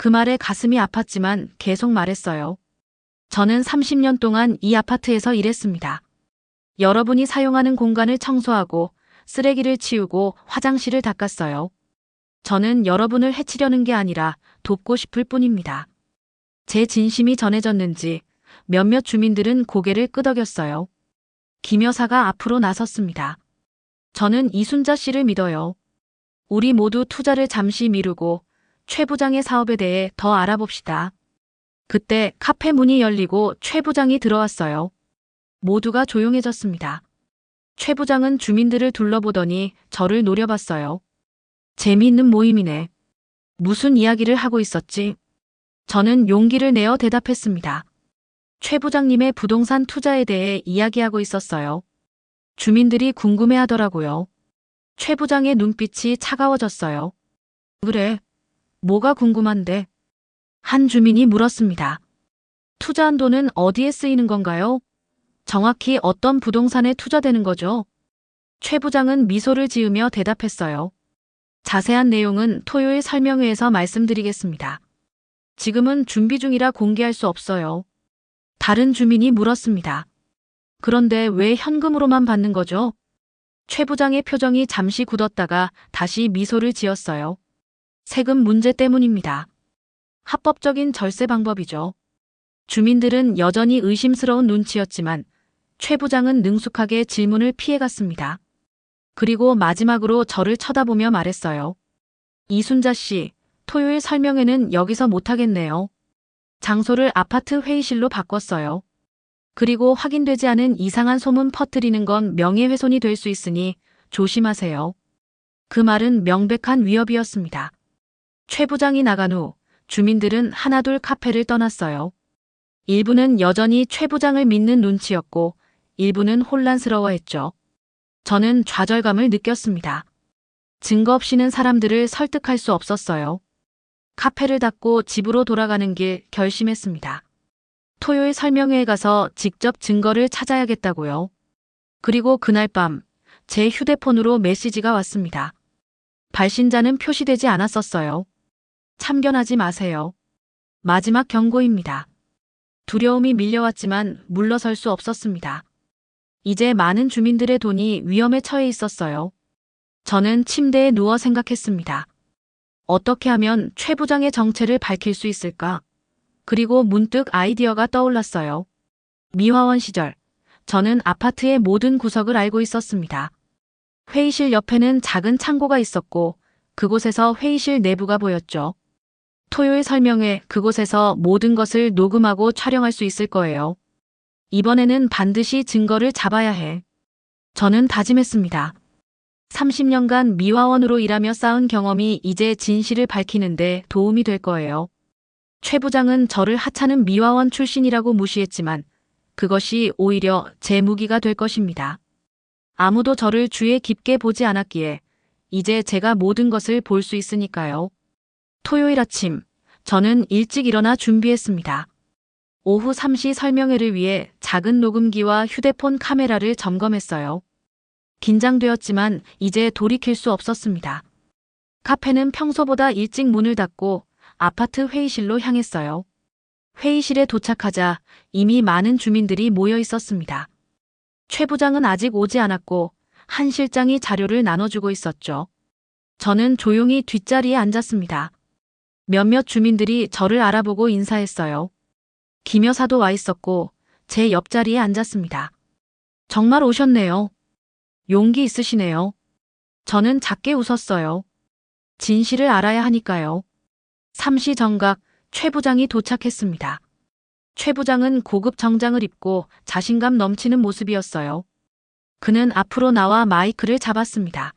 그 말에 가슴이 아팠지만 계속 말했어요. 저는 30년 동안 이 아파트에서 일했습니다. 여러분이 사용하는 공간을 청소하고 쓰레기를 치우고 화장실을 닦았어요. 저는 여러분을 해치려는 게 아니라 돕고 싶을 뿐입니다. 제 진심이 전해졌는지 몇몇 주민들은 고개를 끄덕였어요. 김 여사가 앞으로 나섰습니다. 저는 이순자 씨를 믿어요. 우리 모두 투자를 잠시 미루고 최 부장의 사업에 대해 더 알아봅시다. 그때 카페 문이 열리고 최 부장이 들어왔어요. 모두가 조용해졌습니다. 최 부장은 주민들을 둘러보더니 저를 노려봤어요. 재미있는 모임이네. 무슨 이야기를 하고 있었지? 저는 용기를 내어 대답했습니다. 최 부장님의 부동산 투자에 대해 이야기하고 있었어요. 주민들이 궁금해하더라고요. 최 부장의 눈빛이 차가워졌어요. 그래, 뭐가 궁금한데? 한 주민이 물었습니다. 투자한 돈은 어디에 쓰이는 건가요? 정확히 어떤 부동산에 투자되는 거죠? 최 부장은 미소를 지으며 대답했어요. 자세한 내용은 토요일 설명회에서 말씀드리겠습니다. 지금은 준비 중이라 공개할 수 없어요. 다른 주민이 물었습니다. 그런데 왜 현금으로만 받는 거죠? 최 부장의 표정이 잠시 굳었다가 다시 미소를 지었어요. 세금 문제 때문입니다. 합법적인 절세 방법이죠. 주민들은 여전히 의심스러운 눈치였지만 최 부장은 능숙하게 질문을 피해갔습니다. 그리고 마지막으로 저를 쳐다보며 말했어요. 이순자 씨, 토요일 설명회는 여기서 못하겠네요. 장소를 아파트 회의실로 바꿨어요. 그리고 확인되지 않은 이상한 소문 퍼뜨리는 건 명예훼손이 될 수 있으니 조심하세요. 그 말은 명백한 위협이었습니다. 최 부장이 나간 후 주민들은 하나둘 카페를 떠났어요. 일부는 여전히 최 부장을 믿는 눈치였고 일부는 혼란스러워했죠. 저는 좌절감을 느꼈습니다. 증거 없이는 사람들을 설득할 수 없었어요. 카페를 닫고 집으로 돌아가는 길 결심했습니다. 토요일 설명회에 가서 직접 증거를 찾아야겠다고요. 그리고 그날 밤 제 휴대폰으로 메시지가 왔습니다. 발신자는 표시되지 않았었어요. 참견하지 마세요. 마지막 경고입니다. 두려움이 밀려왔지만 물러설 수 없었습니다. 이제 많은 주민들의 돈이 위험에 처해 있었어요. 저는 침대에 누워 생각했습니다. 어떻게 하면 최 부장의 정체를 밝힐 수 있을까? 그리고 문득 아이디어가 떠올랐어요. 미화원 시절, 저는 아파트의 모든 구석을 알고 있었습니다. 회의실 옆에는 작은 창고가 있었고 그곳에서 회의실 내부가 보였죠. 토요일 설명회 그곳에서 모든 것을 녹음하고 촬영할 수 있을 거예요. 이번에는 반드시 증거를 잡아야 해. 저는 다짐했습니다. 30년간 미화원으로 일하며 쌓은 경험이 이제 진실을 밝히는데 도움이 될 거예요. 최 부장은 저를 하찮은 미화원 출신이라고 무시했지만 그것이 오히려 제 무기가 될 것입니다. 아무도 저를 주의 깊게 보지 않았기에 이제 제가 모든 것을 볼 수 있으니까요. 토요일 아침, 저는 일찍 일어나 준비했습니다. 오후 3시 설명회를 위해 작은 녹음기와 휴대폰 카메라를 점검했어요. 긴장되었지만 이제 돌이킬 수 없었습니다. 카페는 평소보다 일찍 문을 닫고 아파트 회의실로 향했어요. 회의실에 도착하자 이미 많은 주민들이 모여 있었습니다. 최 부장은 아직 오지 않았고 한 실장이 자료를 나눠주고 있었죠. 저는 조용히 뒷자리에 앉았습니다. 몇몇 주민들이 저를 알아보고 인사했어요. 김 여사도 와 있었고 제 옆자리에 앉았습니다. 정말 오셨네요. 용기 있으시네요. 저는 작게 웃었어요. 진실을 알아야 하니까요. 3시 정각 최 부장이 도착했습니다. 최 부장은 고급 정장을 입고 자신감 넘치는 모습이었어요. 그는 앞으로 나와 마이크를 잡았습니다.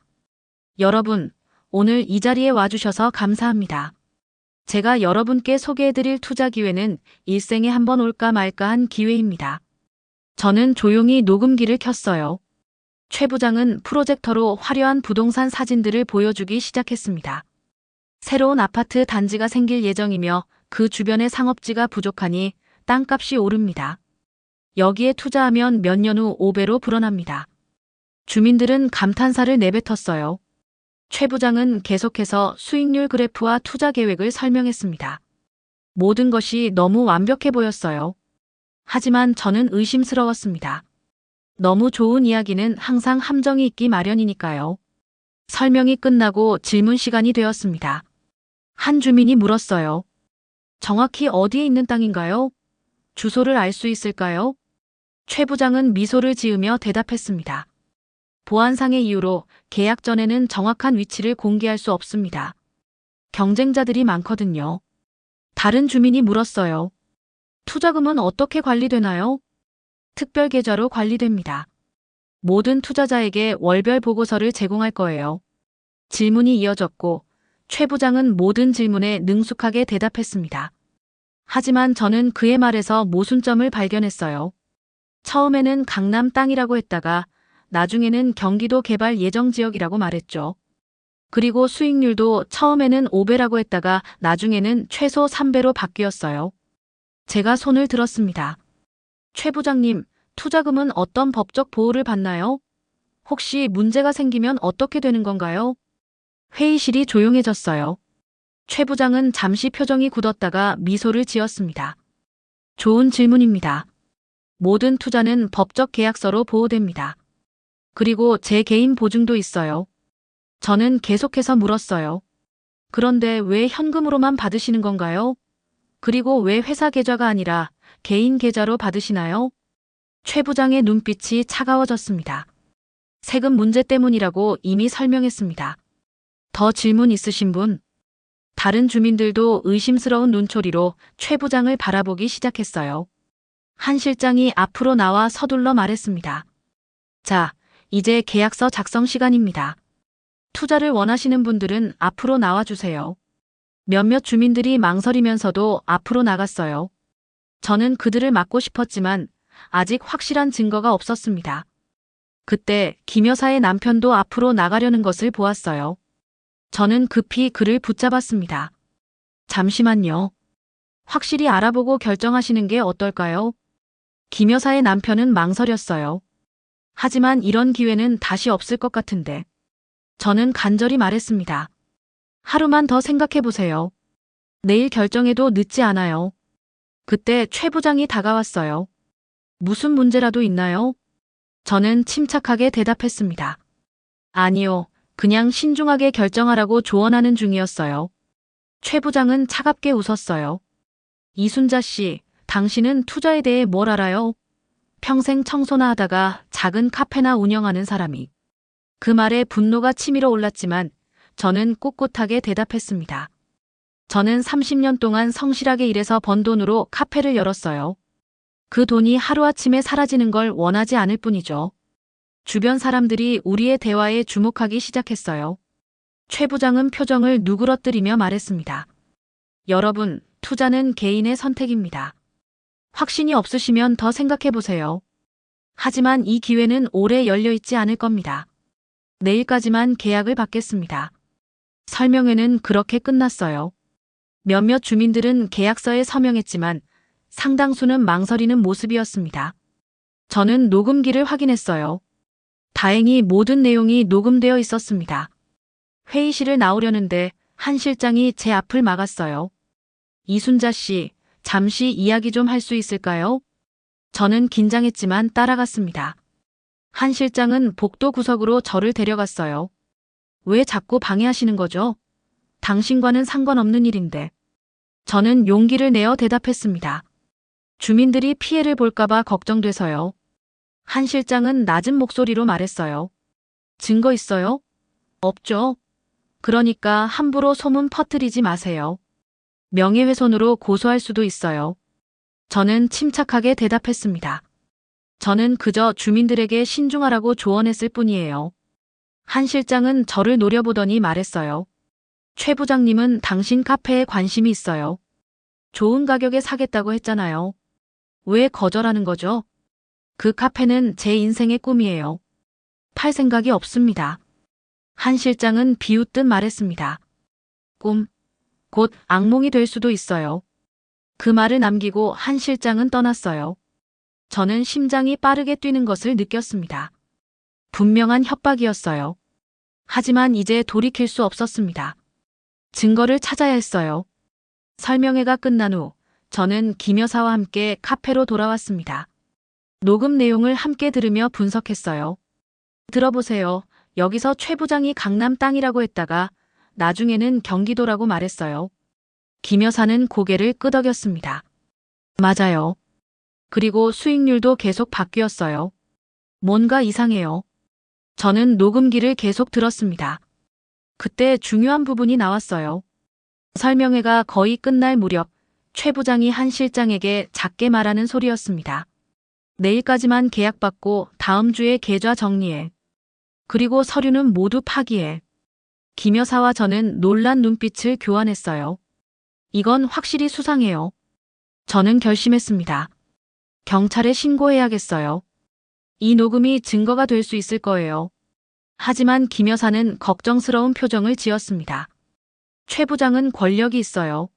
여러분, 오늘 이 자리에 와주셔서 감사합니다. 제가 여러분께 소개해드릴 투자 기회는 일생에 한 번 올까 말까 한 기회입니다. 저는 조용히 녹음기를 켰어요. 최 부장은 프로젝터로 화려한 부동산 사진들을 보여주기 시작했습니다. 새로운 아파트 단지가 생길 예정이며 그 주변의 상업지가 부족하니 땅값이 오릅니다. 여기에 투자하면 몇 년 후 5배로 불어납니다. 주민들은 감탄사를 내뱉었어요. 최 부장은 계속해서 수익률 그래프와 투자 계획을 설명했습니다. 모든 것이 너무 완벽해 보였어요. 하지만 저는 의심스러웠습니다. 너무 좋은 이야기는 항상 함정이 있기 마련이니까요. 설명이 끝나고 질문 시간이 되었습니다. 한 주민이 물었어요. 정확히 어디에 있는 땅인가요? 주소를 알 수 있을까요? 최 부장은 미소를 지으며 대답했습니다. 보안상의 이유로 계약 전에는 정확한 위치를 공개할 수 없습니다. 경쟁자들이 많거든요. 다른 주민이 물었어요. 투자금은 어떻게 관리되나요? 특별 계좌로 관리됩니다. 모든 투자자에게 월별 보고서를 제공할 거예요. 질문이 이어졌고 최 부장은 모든 질문에 능숙하게 대답했습니다. 하지만 저는 그의 말에서 모순점을 발견했어요. 처음에는 강남 땅이라고 했다가 나중에는 경기도 개발 예정 지역이라고 말했죠. 그리고 수익률도 처음에는 5배라고 했다가 나중에는 최소 3배로 바뀌었어요. 제가 손을 들었습니다. 최 부장님, 투자금은 어떤 법적 보호를 받나요? 혹시 문제가 생기면 어떻게 되는 건가요? 회의실이 조용해졌어요. 최 부장은 잠시 표정이 굳었다가 미소를 지었습니다. 좋은 질문입니다. 모든 투자는 법적 계약서로 보호됩니다. 그리고 제 개인 보증도 있어요. 저는 계속해서 물었어요. 그런데 왜 현금으로만 받으시는 건가요? 그리고 왜 회사 계좌가 아니라 개인 계좌로 받으시나요? 최 부장의 눈빛이 차가워졌습니다. 세금 문제 때문이라고 이미 설명했습니다. 더 질문 있으신 분? 다른 주민들도 의심스러운 눈초리로 최 부장을 바라보기 시작했어요. 한 실장이 앞으로 나와 서둘러 말했습니다. 자, 이제 계약서 작성 시간입니다. 투자를 원하시는 분들은 앞으로 나와주세요. 몇몇 주민들이 망설이면서도 앞으로 나갔어요. 저는 그들을 막고 싶었지만 아직 확실한 증거가 없었습니다. 그때 김 여사의 남편도 앞으로 나가려는 것을 보았어요. 저는 급히 그를 붙잡았습니다. 잠시만요. 확실히 알아보고 결정하시는 게 어떨까요? 김 여사의 남편은 망설였어요. 하지만 이런 기회는 다시 없을 것 같은데. 저는 간절히 말했습니다. 하루만 더 생각해 보세요. 내일 결정해도 늦지 않아요. 그때 최 부장이 다가왔어요. 무슨 문제라도 있나요? 저는 침착하게 대답했습니다. 아니요, 그냥 신중하게 결정하라고 조언하는 중이었어요. 최 부장은 차갑게 웃었어요. 이순자 씨, 당신은 투자에 대해 뭘 알아요? 평생 청소나 하다가 작은 카페나 운영하는 사람이. 그 말에 분노가 치밀어 올랐지만 저는 꿋꿋하게 대답했습니다. 저는 30년 동안 성실하게 일해서 번 돈으로 카페를 열었어요. 그 돈이 하루아침에 사라지는 걸 원하지 않을 뿐이죠. 주변 사람들이 우리의 대화에 주목하기 시작했어요. 최 부장은 표정을 누그러뜨리며 말했습니다. 여러분, 투자는 개인의 선택입니다. 확신이 없으시면 더 생각해 보세요. 하지만 이 기회는 오래 열려 있지 않을 겁니다. 내일까지만 계약을 받겠습니다. 설명회는 그렇게 끝났어요. 몇몇 주민들은 계약서에 서명했지만 상당수는 망설이는 모습이었습니다. 저는 녹음기를 확인했어요. 다행히 모든 내용이 녹음되어 있었습니다. 회의실을 나오려는데 한 실장이 제 앞을 막았어요. 이순자 씨, 잠시 이야기 좀 할 수 있을까요? 저는 긴장했지만 따라갔습니다. 한 실장은 복도 구석으로 저를 데려갔어요. 왜 자꾸 방해하시는 거죠? 당신과는 상관없는 일인데. 저는 용기를 내어 대답했습니다. 주민들이 피해를 볼까봐 걱정돼서요. 한 실장은 낮은 목소리로 말했어요. 증거 있어요? 없죠. 그러니까 함부로 소문 퍼뜨리지 마세요. 명예훼손으로 고소할 수도 있어요. 저는 침착하게 대답했습니다. 저는 그저 주민들에게 신중하라고 조언했을 뿐이에요. 한 실장은 저를 노려보더니 말했어요. 최 부장님은 당신 카페에 관심이 있어요. 좋은 가격에 사겠다고 했잖아요. 왜 거절하는 거죠? 그 카페는 제 인생의 꿈이에요. 팔 생각이 없습니다. 한 실장은 비웃듯 말했습니다. 꿈, 곧 악몽이 될 수도 있어요. 그 말을 남기고 한 실장은 떠났어요. 저는 심장이 빠르게 뛰는 것을 느꼈습니다. 분명한 협박이었어요. 하지만 이제 돌이킬 수 없었습니다. 증거를 찾아야 했어요. 설명회가 끝난 후 저는 김 여사와 함께 카페로 돌아왔습니다. 녹음 내용을 함께 들으며 분석했어요. 들어보세요. 여기서 최 부장이 강남 땅이라고 했다가 나중에는 경기도라고 말했어요. 김 여사는 고개를 끄덕였습니다. 맞아요. 그리고 수익률도 계속 바뀌었어요. 뭔가 이상해요. 저는 녹음기를 계속 들었습니다. 그때 중요한 부분이 나왔어요. 설명회가 거의 끝날 무렵 최 부장이 한 실장에게 작게 말하는 소리였습니다. 내일까지만 계약받고 다음 주에 계좌 정리해. 그리고 서류는 모두 파기해. 김 여사와 저는 놀란 눈빛을 교환했어요. 이건 확실히 수상해요. 저는 결심했습니다. 경찰에 신고해야겠어요. 이 녹음이 증거가 될 수 있을 거예요. 하지만 김 여사는 걱정스러운 표정을 지었습니다. 최 부장은 권력이 있어요.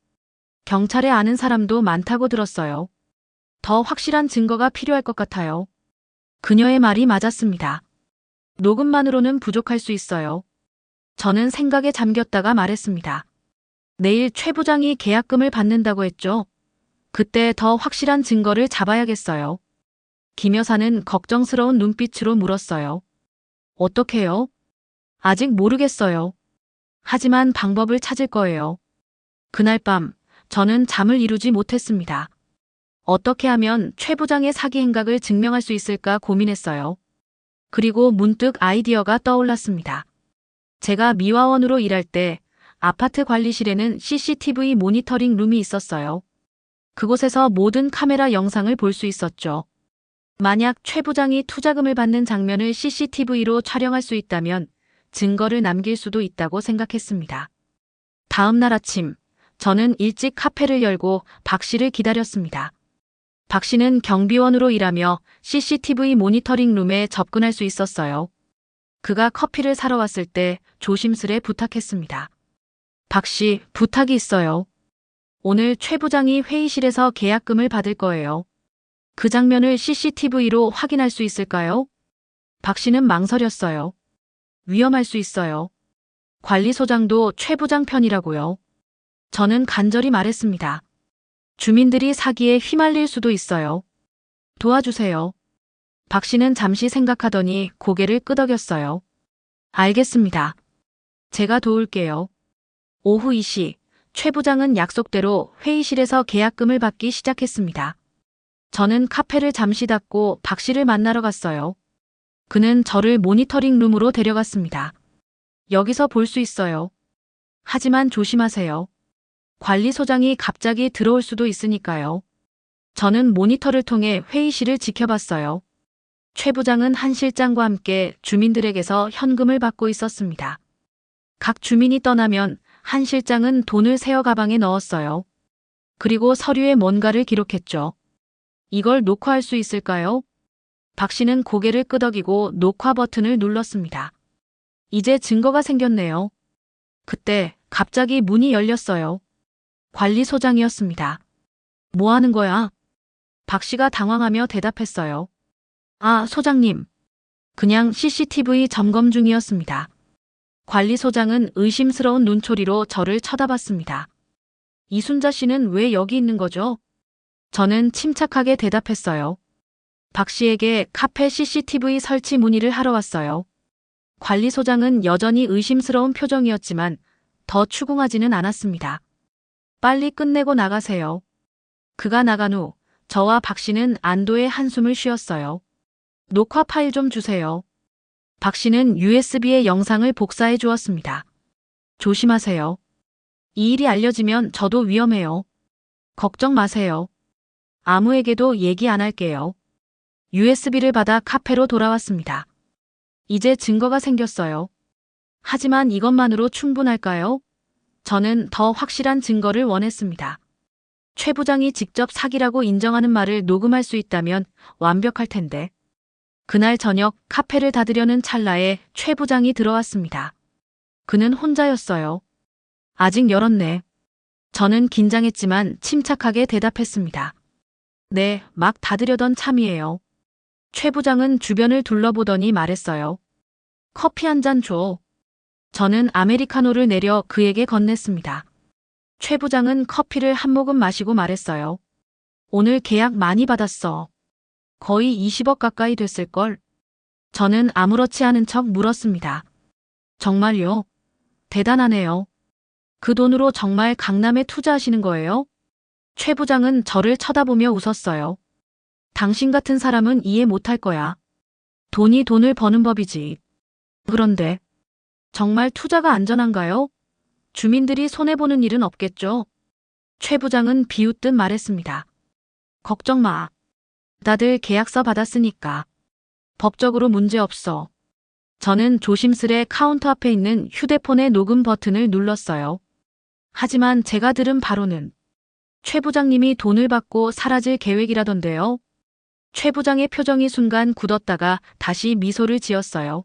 경찰에 아는 사람도 많다고 들었어요. 더 확실한 증거가 필요할 것 같아요. 그녀의 말이 맞았습니다. 녹음만으로는 부족할 수 있어요. 저는 생각에 잠겼다가 말했습니다. 내일 최 부장이 계약금을 받는다고 했죠? 그때 더 확실한 증거를 잡아야겠어요. 김 여사는 걱정스러운 눈빛으로 물었어요. 어떻게요? 아직 모르겠어요. 하지만 방법을 찾을 거예요. 그날 밤 저는 잠을 이루지 못했습니다. 어떻게 하면 최 부장의 사기 행각을 증명할 수 있을까 고민했어요. 그리고 문득 아이디어가 떠올랐습니다. 제가 미화원으로 일할 때 아파트 관리실에는 CCTV 모니터링 룸이 있었어요. 그곳에서 모든 카메라 영상을 볼 수 있었죠. 만약 최 부장이 투자금을 받는 장면을 CCTV로 촬영할 수 있다면 증거를 남길 수도 있다고 생각했습니다. 다음 날 아침, 저는 일찍 카페를 열고 박 씨를 기다렸습니다. 박 씨는 경비원으로 일하며 CCTV 모니터링 룸에 접근할 수 있었어요. 그가 커피를 사러 왔을 때 조심스레 부탁했습니다. 박 씨, 부탁이 있어요. 오늘 최 부장이 회의실에서 계약금을 받을 거예요. 그 장면을 CCTV로 확인할 수 있을까요? 박 씨는 망설였어요. 위험할 수 있어요. 관리소장도 최 부장 편이라고요. 저는 간절히 말했습니다. 주민들이 사기에 휘말릴 수도 있어요. 도와주세요. 박 씨는 잠시 생각하더니 고개를 끄덕였어요. 알겠습니다. 제가 도울게요. 오후 2시, 최 부장은 약속대로 회의실에서 계약금을 받기 시작했습니다. 저는 카페를 잠시 닫고 박 씨를 만나러 갔어요. 그는 저를 모니터링 룸으로 데려갔습니다. 여기서 볼 수 있어요. 하지만 조심하세요. 관리소장이 갑자기 들어올 수도 있으니까요. 저는 모니터를 통해 회의실을 지켜봤어요. 최 부장은 한 실장과 함께 주민들에게서 현금을 받고 있었습니다. 각 주민이 떠나면 한 실장은 돈을 세어 가방에 넣었어요. 그리고 서류에 뭔가를 기록했죠. 이걸 녹화할 수 있을까요? 박 씨는 고개를 끄덕이고 녹화 버튼을 눌렀습니다. 이제 증거가 생겼네요. 그때 갑자기 문이 열렸어요. 관리소장이었습니다. 뭐 하는 거야? 박 씨가 당황하며 대답했어요. 아, 소장님. 그냥 CCTV 점검 중이었습니다. 관리소장은 의심스러운 눈초리로 저를 쳐다봤습니다. 이순자 씨는 왜 여기 있는 거죠? 저는 침착하게 대답했어요. 박 씨에게 카페 CCTV 설치 문의를 하러 왔어요. 관리소장은 여전히 의심스러운 표정이었지만 더 추궁하지는 않았습니다. 빨리 끝내고 나가세요. 그가 나간 후 저와 박 씨는 안도의 한숨을 쉬었어요. 녹화 파일 좀 주세요. 박 씨는 USB에 영상을 복사해 주었습니다. 조심하세요. 이 일이 알려지면 저도 위험해요. 걱정 마세요. 아무에게도 얘기 안 할게요. USB를 받아 카페로 돌아왔습니다. 이제 증거가 생겼어요. 하지만 이것만으로 충분할까요? 저는 더 확실한 증거를 원했습니다. 최 부장이 직접 사기라고 인정하는 말을 녹음할 수 있다면 완벽할 텐데. 그날 저녁 카페를 닫으려는 찰나에 최 부장이 들어왔습니다. 그는 혼자였어요. 아직 열었네. 저는 긴장했지만 침착하게 대답했습니다. 네, 막 닫으려던 참이에요. 최 부장은 주변을 둘러보더니 말했어요. 커피 한 잔 줘. 저는 아메리카노를 내려 그에게 건넸습니다. 최 부장은 커피를 한 모금 마시고 말했어요. 오늘 계약 많이 받았어. 거의 20억 가까이 됐을걸. 저는 아무렇지 않은 척 물었습니다. 정말요? 대단하네요. 그 돈으로 정말 강남에 투자하시는 거예요? 최 부장은 저를 쳐다보며 웃었어요. 당신 같은 사람은 이해 못할 거야. 돈이 돈을 버는 법이지. 그런데 정말 투자가 안전한가요? 주민들이 손해보는 일은 없겠죠? 최 부장은 비웃듯 말했습니다. 걱정 마. 다들 계약서 받았으니까. 법적으로 문제 없어. 저는 조심스레 카운터 앞에 있는 휴대폰의 녹음 버튼을 눌렀어요. 하지만 제가 들은 바로는 최 부장님이 돈을 받고 사라질 계획이라던데요. 최 부장의 표정이 순간 굳었다가 다시 미소를 지었어요.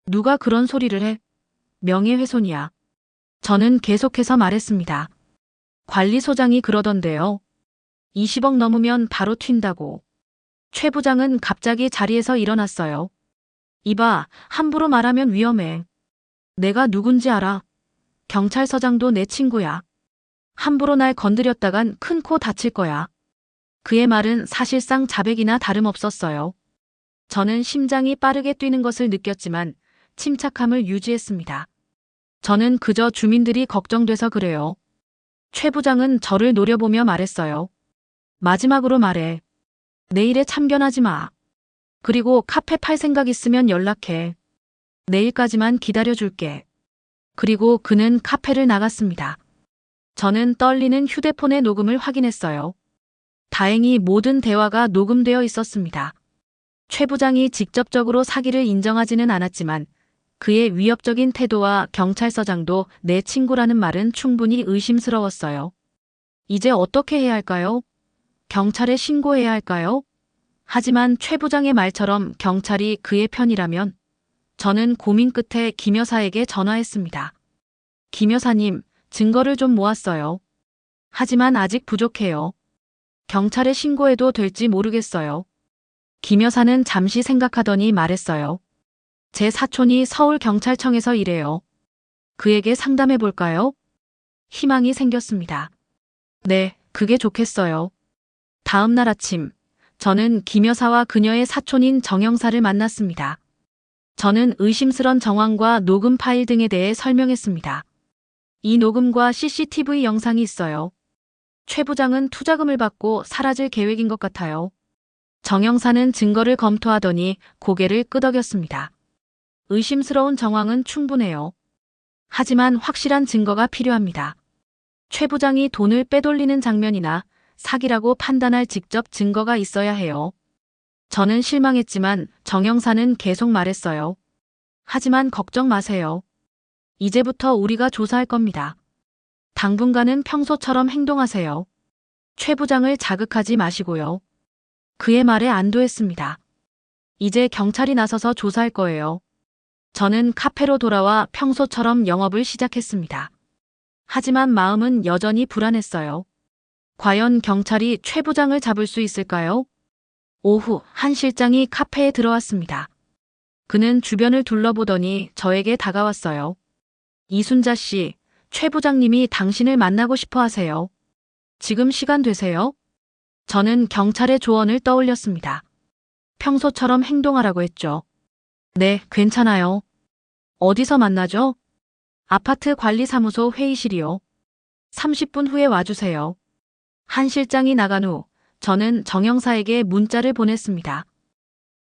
누가 그런 소리를 해? 명예훼손이야. 저는 계속해서 말했습니다. 관리소장이 그러던데요. 20억 넘으면 바로 튄다고. 최 부장은 갑자기 자리에서 일어났어요. 이봐, 함부로 말하면 위험해. 내가 누군지 알아. 경찰서장도 내 친구야. 함부로 날 건드렸다간 큰 코 다칠 거야. 그의 말은 사실상 자백이나 다름없었어요. 저는 심장이 빠르게 뛰는 것을 느꼈지만 침착함을 유지했습니다. 저는 그저 주민들이 걱정돼서 그래요. 최 부장은 저를 노려보며 말했어요. 마지막으로 말해. 내일에 참견하지 마. 그리고 카페 팔 생각 있으면 연락해. 내일까지만 기다려줄게. 그리고 그는 카페를 나갔습니다. 저는 떨리는 휴대폰의 녹음을 확인했어요. 다행히 모든 대화가 녹음되어 있었습니다. 최 부장이 직접적으로 사기를 인정하지는 않았지만 그의 위협적인 태도와 경찰서장도 내 친구라는 말은 충분히 의심스러웠어요. 이제 어떻게 해야 할까요? 경찰에 신고해야 할까요? 하지만 최 부장의 말처럼 경찰이 그의 편이라면 저는 고민 끝에 김 여사에게 전화했습니다. 김 여사님, 증거를 좀 모았어요. 하지만 아직 부족해요. 경찰에 신고해도 될지 모르겠어요. 김 여사는 잠시 생각하더니 말했어요. 제 사촌이 서울경찰청에서 일해요. 그에게 상담해 볼까요? 희망이 생겼습니다. 네, 그게 좋겠어요. 다음 날 아침, 저는 김 여사와 그녀의 사촌인 정 형사를 만났습니다. 저는 의심스런 정황과 녹음 파일 등에 대해 설명했습니다. 이 녹음과 CCTV 영상이 있어요. 최 부장은 투자금을 받고 사라질 계획인 것 같아요. 정 형사는 증거를 검토하더니 고개를 끄덕였습니다. 의심스러운 정황은 충분해요. 하지만 확실한 증거가 필요합니다. 최 부장이 돈을 빼돌리는 장면이나 사기라고 판단할 직접 증거가 있어야 해요. 저는 실망했지만 정 형사는 계속 말했어요. 하지만 걱정 마세요. 이제부터 우리가 조사할 겁니다. 당분간은 평소처럼 행동하세요. 최 부장을 자극하지 마시고요. 그의 말에 안도했습니다. 이제 경찰이 나서서 조사할 거예요. 저는 카페로 돌아와 평소처럼 영업을 시작했습니다. 하지만 마음은 여전히 불안했어요. 과연 경찰이 최 부장을 잡을 수 있을까요? 오후 한 실장이 카페에 들어왔습니다. 그는 주변을 둘러보더니 저에게 다가왔어요. 이순자 씨, 최 부장님이 당신을 만나고 싶어 하세요. 지금 시간 되세요? 저는 경찰의 조언을 떠올렸습니다. 평소처럼 행동하라고 했죠. 네, 괜찮아요. 어디서 만나죠? 아파트 관리사무소 회의실이요. 30분 후에 와주세요. 한 실장이 나간 후 저는 정 형사에게 문자를 보냈습니다.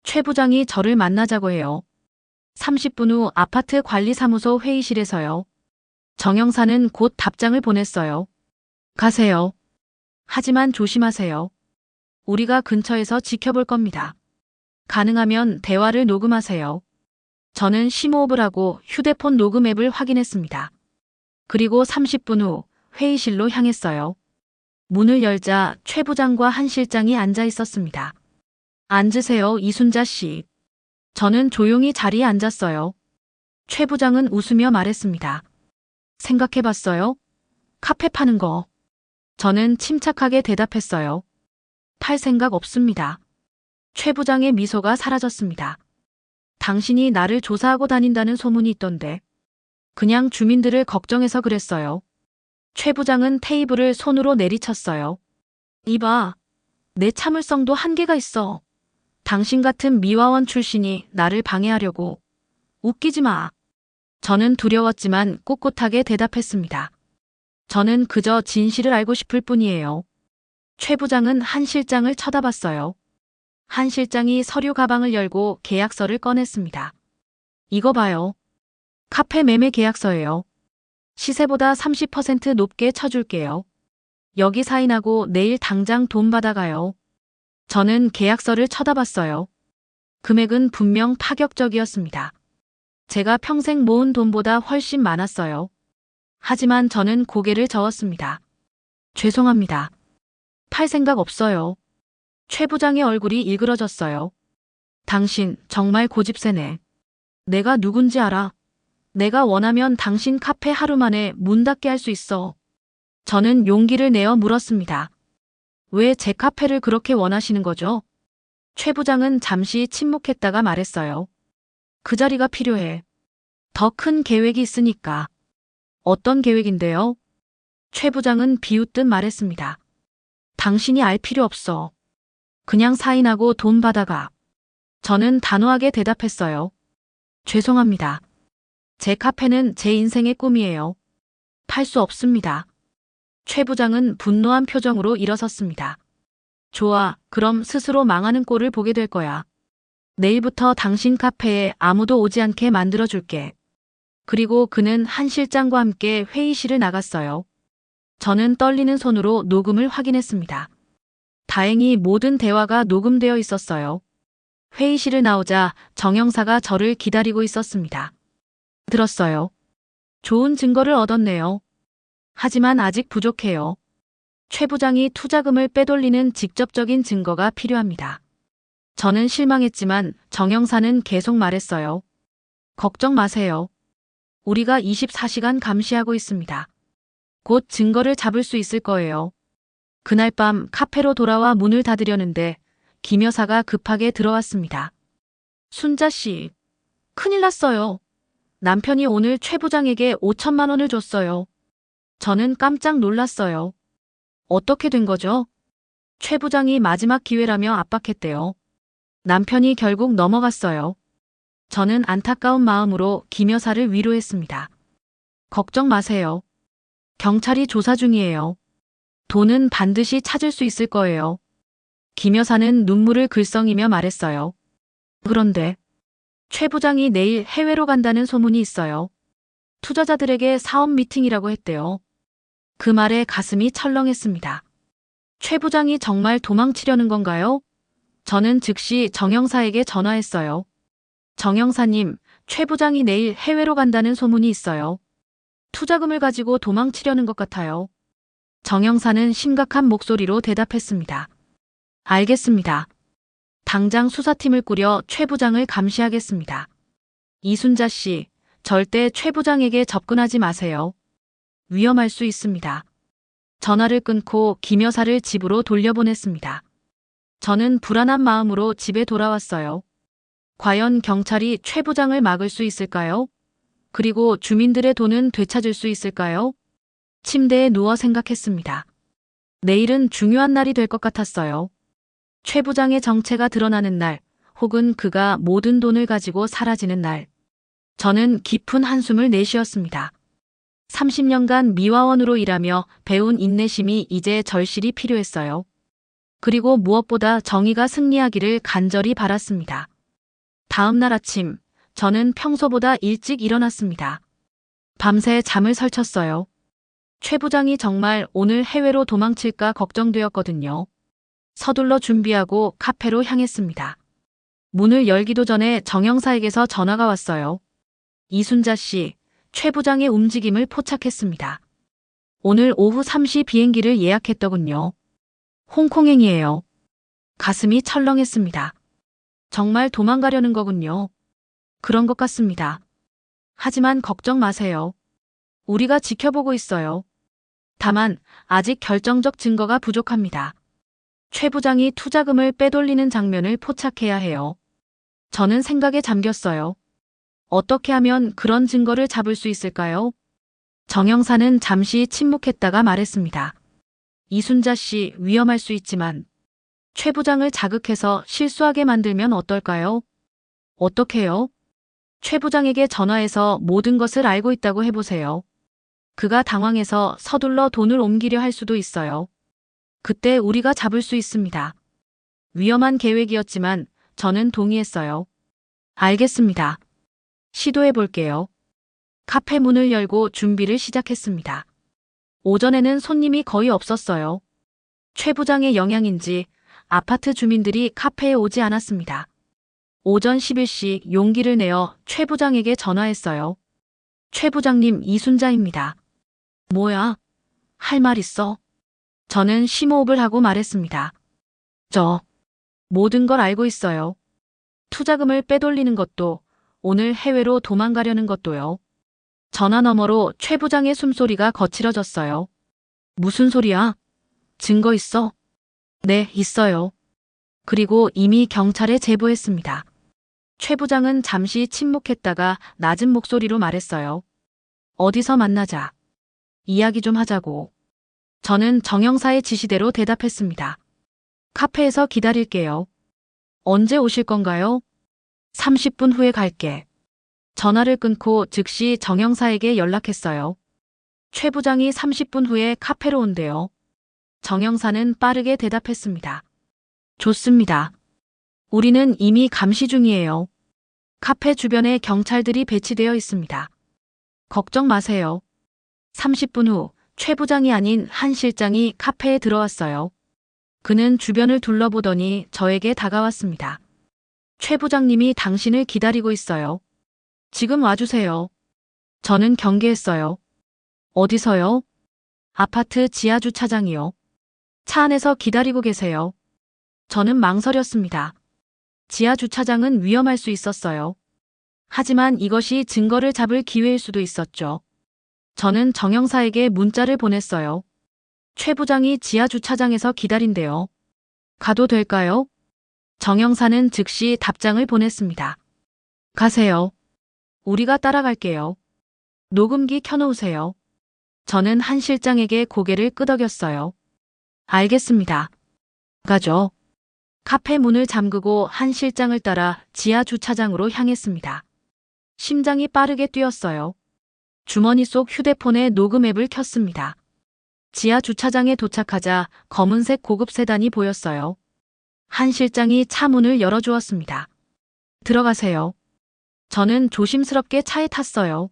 최 부장이 저를 만나자고 해요. 30분 후 아파트 관리사무소 회의실에서요. 정 형사는 곧 답장을 보냈어요. 가세요. 하지만 조심하세요. 우리가 근처에서 지켜볼 겁니다. 가능하면 대화를 녹음하세요. 저는 심호흡을 하고 휴대폰 녹음 앱을 확인했습니다. 그리고 30분 후 회의실로 향했어요. 문을 열자 최 부장과 한 실장이 앉아 있었습니다. 앉으세요, 이순자 씨. 저는 조용히 자리에 앉았어요. 최 부장은 웃으며 말했습니다. 생각해봤어요? 카페 파는 거. 저는 침착하게 대답했어요. 팔 생각 없습니다. 최 부장의 미소가 사라졌습니다. 당신이 나를 조사하고 다닌다는 소문이 있던데. 그냥 주민들을 걱정해서 그랬어요. 최 부장은 테이블을 손으로 내리쳤어요. 이봐, 내 참을성도 한계가 있어. 당신 같은 미화원 출신이 나를 방해하려고. 웃기지 마. 저는 두려웠지만 꿋꿋하게 대답했습니다. 저는 그저 진실을 알고 싶을 뿐이에요. 최 부장은 한 실장을 쳐다봤어요. 한 실장이 서류 가방을 열고 계약서를 꺼냈습니다. 이거 봐요. 카페 매매 계약서예요. 시세보다 30% 높게 쳐줄게요. 여기 사인하고 내일 당장 돈 받아가요. 저는 계약서를 쳐다봤어요. 금액은 분명 파격적이었습니다. 제가 평생 모은 돈보다 훨씬 많았어요. 하지만 저는 고개를 저었습니다. 죄송합니다. 팔 생각 없어요. 최 부장의 얼굴이 일그러졌어요. 당신 정말 고집세네. 내가 누군지 알아. 내가 원하면 당신 카페 하루 만에 문 닫게 할 수 있어. 저는 용기를 내어 물었습니다. 왜 제 카페를 그렇게 원하시는 거죠? 최 부장은 잠시 침묵했다가 말했어요. 그 자리가 필요해. 더 큰 계획이 있으니까. 어떤 계획인데요? 최 부장은 비웃듯 말했습니다. 당신이 알 필요 없어. 그냥 사인하고 돈 받아가. 저는 단호하게 대답했어요. 죄송합니다. 제 카페는 제 인생의 꿈이에요. 팔 수 없습니다. 최 부장은 분노한 표정으로 일어섰습니다. 좋아, 그럼 스스로 망하는 꼴을 보게 될 거야. 내일부터 당신 카페에 아무도 오지 않게 만들어줄게. 그리고 그는 한 실장과 함께 회의실을 나갔어요. 저는 떨리는 손으로 녹음을 확인했습니다. 다행히 모든 대화가 녹음되어 있었어요. 회의실을 나오자 정영사가 저를 기다리고 있었습니다. 들었어요. 좋은 증거를 얻었네요. 하지만 아직 부족해요. 최 부장이 투자금을 빼돌리는 직접적인 증거가 필요합니다. 저는 실망했지만 정영사는 계속 말했어요. 걱정 마세요. 우리가 24시간 감시하고 있습니다. 곧 증거를 잡을 수 있을 거예요. 그날 밤 카페로 돌아와 문을 닫으려는데 김 여사가 급하게 들어왔습니다. 순자 씨, 큰일 났어요. 남편이 오늘 최 부장에게 5천만 원을 줬어요. 저는 깜짝 놀랐어요. 어떻게 된 거죠? 최 부장이 마지막 기회라며 압박했대요. 남편이 결국 넘어갔어요. 저는 안타까운 마음으로 김 여사를 위로했습니다. 걱정 마세요. 경찰이 조사 중이에요. 돈은 반드시 찾을 수 있을 거예요. 김 여사는 눈물을 글썽이며 말했어요. 그런데 최 부장이 내일 해외로 간다는 소문이 있어요. 투자자들에게 사업 미팅이라고 했대요. 그 말에 가슴이 철렁했습니다. 최 부장이 정말 도망치려는 건가요? 저는 즉시 정영사에게 전화했어요. 정영사님, 최 부장이 내일 해외로 간다는 소문이 있어요. 투자금을 가지고 도망치려는 것 같아요. 정영사는 심각한 목소리로 대답했습니다. 알겠습니다. 당장 수사팀을 꾸려 최 부장을 감시하겠습니다. 이순자 씨, 절대 최 부장에게 접근하지 마세요. 위험할 수 있습니다. 전화를 끊고 김 여사를 집으로 돌려보냈습니다. 저는 불안한 마음으로 집에 돌아왔어요. 과연 경찰이 최 부장을 막을 수 있을까요? 그리고 주민들의 돈은 되찾을 수 있을까요? 침대에 누워 생각했습니다. 내일은 중요한 날이 될 것 같았어요. 최 부장의 정체가 드러나는 날, 혹은 그가 모든 돈을 가지고 사라지는 날. 저는 깊은 한숨을 내쉬었습니다. 30년간 미화원으로 일하며 배운 인내심이 이제 절실히 필요했어요. 그리고 무엇보다 정의가 승리하기를 간절히 바랐습니다. 다음 날 아침, 저는 평소보다 일찍 일어났습니다. 밤새 잠을 설쳤어요. 최 부장이 정말 오늘 해외로 도망칠까 걱정되었거든요. 서둘러 준비하고 카페로 향했습니다. 문을 열기도 전에 정영사에게서 전화가 왔어요. 이순자 씨, 최 부장의 움직임을 포착했습니다. 오늘 오후 3시 비행기를 예약했더군요. 홍콩행이에요. 가슴이 철렁했습니다. 정말 도망가려는 거군요. 그런 것 같습니다. 하지만 걱정 마세요. 우리가 지켜보고 있어요. 다만 아직 결정적 증거가 부족합니다. 최 부장이 투자금을 빼돌리는 장면을 포착해야 해요. 저는 생각에 잠겼어요. 어떻게 하면 그런 증거를 잡을 수 있을까요? 정영사는 잠시 침묵했다가 말했습니다. 이순자 씨, 위험할 수 있지만 최 부장을 자극해서 실수하게 만들면 어떨까요? 어떻게요? 최 부장에게 전화해서 모든 것을 알고 있다고 해보세요. 그가 당황해서 서둘러 돈을 옮기려 할 수도 있어요. 그때 우리가 잡을 수 있습니다. 위험한 계획이었지만 저는 동의했어요. 알겠습니다. 시도해 볼게요. 카페 문을 열고 준비를 시작했습니다. 오전에는 손님이 거의 없었어요. 최 부장의 영향인지 아파트 주민들이 카페에 오지 않았습니다. 오전 10일씩 용기를 내어 최 부장에게 전화했어요. 최 부장님, 이순자입니다. 뭐야? 할 말 있어? 저는 심호흡을 하고 말했습니다. 저 모든 걸 알고 있어요. 투자금을 빼돌리는 것도, 오늘 해외로 도망가려는 것도요. 전화 너머로 최 부장의 숨소리가 거칠어졌어요. 무슨 소리야? 증거 있어? 네, 있어요. 그리고 이미 경찰에 제보했습니다. 최 부장은 잠시 침묵했다가 낮은 목소리로 말했어요. 어디서 만나자. 이야기 좀 하자고. 저는 정영사의 지시대로 대답했습니다. 카페에서 기다릴게요. 언제 오실 건가요? 30분 후에 갈게. 전화를 끊고 즉시 정영사에게 연락했어요. 최 부장이 30분 후에 카페로 온대요. 정영사는 빠르게 대답했습니다. 좋습니다. 우리는 이미 감시 중이에요. 카페 주변에 경찰들이 배치되어 있습니다. 걱정 마세요. 30분 후 최 부장이 아닌 한 실장이 카페에 들어왔어요. 그는 주변을 둘러보더니 저에게 다가왔습니다. 최 부장님이 당신을 기다리고 있어요. 지금 와주세요. 저는 경계했어요. 어디서요? 아파트 지하 주차장이요. 차 안에서 기다리고 계세요. 저는 망설였습니다. 지하 주차장은 위험할 수 있었어요. 하지만 이것이 증거를 잡을 기회일 수도 있었죠. 저는 정영사에게 문자를 보냈어요. 최 부장이 지하 주차장에서 기다린대요. 가도 될까요? 정영사는 즉시 답장을 보냈습니다. 가세요. 우리가 따라갈게요. 녹음기 켜놓으세요. 저는 한 실장에게 고개를 끄덕였어요. 알겠습니다. 가죠. 카페 문을 잠그고 한 실장을 따라 지하 주차장으로 향했습니다. 심장이 빠르게 뛰었어요. 주머니 속 휴대폰에 녹음 앱을 켰습니다. 지하 주차장에 도착하자 검은색 고급 세단이 보였어요. 한 실장이 차 문을 열어주었습니다. 들어가세요. 저는 조심스럽게 차에 탔어요.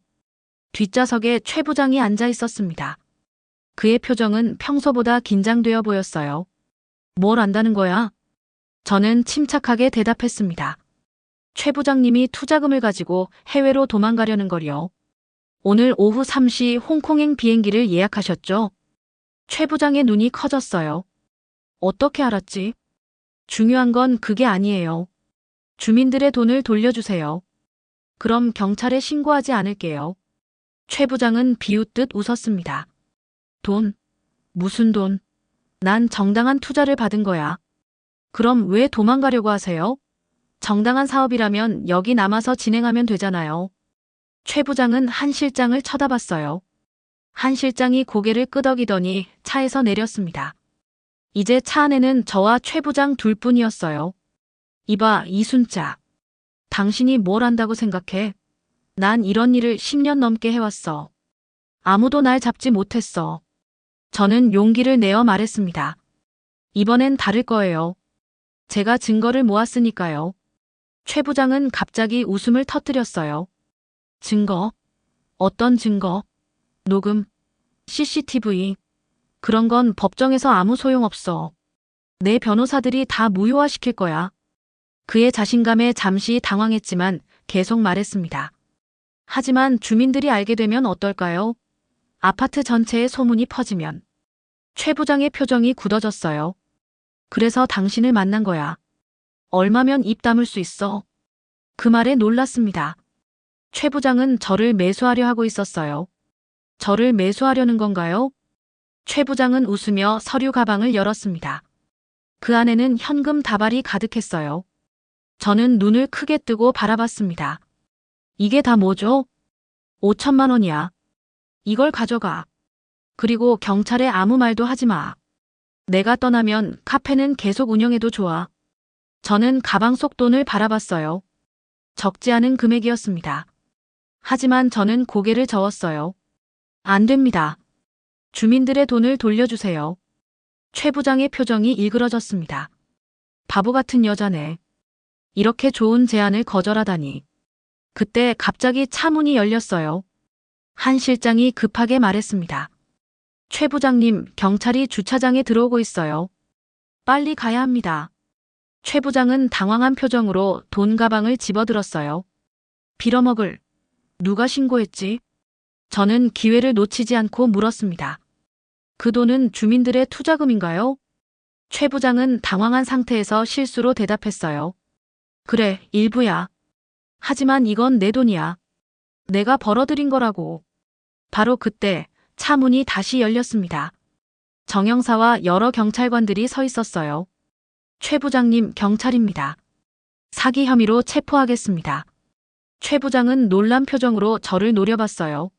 뒷좌석에 최 부장이 앉아 있었습니다. 그의 표정은 평소보다 긴장되어 보였어요. 뭘 안다는 거야? 저는 침착하게 대답했습니다. 최 부장님이 투자금을 가지고 해외로 도망가려는 거요. 오늘 오후 3시 홍콩행 비행기를 예약하셨죠? 최 부장의 눈이 커졌어요. 어떻게 알았지? 중요한 건 그게 아니에요. 주민들의 돈을 돌려주세요. 그럼 경찰에 신고하지 않을게요. 최 부장은 비웃듯 웃었습니다. 돈? 무슨 돈? 난 정당한 투자를 받은 거야. 그럼 왜 도망가려고 하세요? 정당한 사업이라면 여기 남아서 진행하면 되잖아요. 최 부장은 한 실장을 쳐다봤어요. 한 실장이 고개를 끄덕이더니 차에서 내렸습니다. 이제 차 안에는 저와 최 부장 둘뿐이었어요. 이봐, 이순자. 당신이 뭘 안다고 생각해? 난 이런 일을 10년 넘게 해왔어. 아무도 날 잡지 못했어. 저는 용기를 내어 말했습니다. 이번엔 다를 거예요. 제가 증거를 모았으니까요. 최 부장은 갑자기 웃음을 터뜨렸어요. 증거? 어떤 증거? 녹음, CCTV. 그런 건 법정에서 아무 소용없어. 내 변호사들이 다 무효화시킬 거야. 그의 자신감에 잠시 당황했지만 계속 말했습니다. 하지만 주민들이 알게 되면 어떨까요? 아파트 전체에 소문이 퍼지면. 최 부장의 표정이 굳어졌어요. 그래서 당신을 만난 거야. 얼마면 입 다물 수 있어? 그 말에 놀랐습니다. 최 부장은 저를 매수하려 하고 있었어요. 저를 매수하려는 건가요? 최 부장은 웃으며 서류 가방을 열었습니다. 그 안에는 현금 다발이 가득했어요. 저는 눈을 크게 뜨고 바라봤습니다. 이게 다 뭐죠? 5천만 원이야. 이걸 가져가. 그리고 경찰에 아무 말도 하지 마. 내가 떠나면 카페는 계속 운영해도 좋아. 저는 가방 속 돈을 바라봤어요. 적지 않은 금액이었습니다. 하지만 저는 고개를 저었어요. 안 됩니다. 주민들의 돈을 돌려주세요. 최 부장의 표정이 일그러졌습니다. 바보 같은 여자네. 이렇게 좋은 제안을 거절하다니. 그때 갑자기 차 문이 열렸어요. 한 실장이 급하게 말했습니다. 최 부장님, 경찰이 주차장에 들어오고 있어요. 빨리 가야 합니다. 최 부장은 당황한 표정으로 돈 가방을 집어들었어요. 빌어먹을. 누가 신고했지? 저는 기회를 놓치지 않고 물었습니다. 그 돈은 주민들의 투자금인가요? 최 부장은 당황한 상태에서 실수로 대답했어요. 그래, 일부야. 하지만 이건 내 돈이야. 내가 벌어들인 거라고. 바로 그때 차 문이 다시 열렸습니다. 정 형사와 여러 경찰관들이 서 있었어요. 최 부장님, 경찰입니다. 사기 혐의로 체포하겠습니다. 최 부장은 놀란 표정으로 저를 노려봤어요.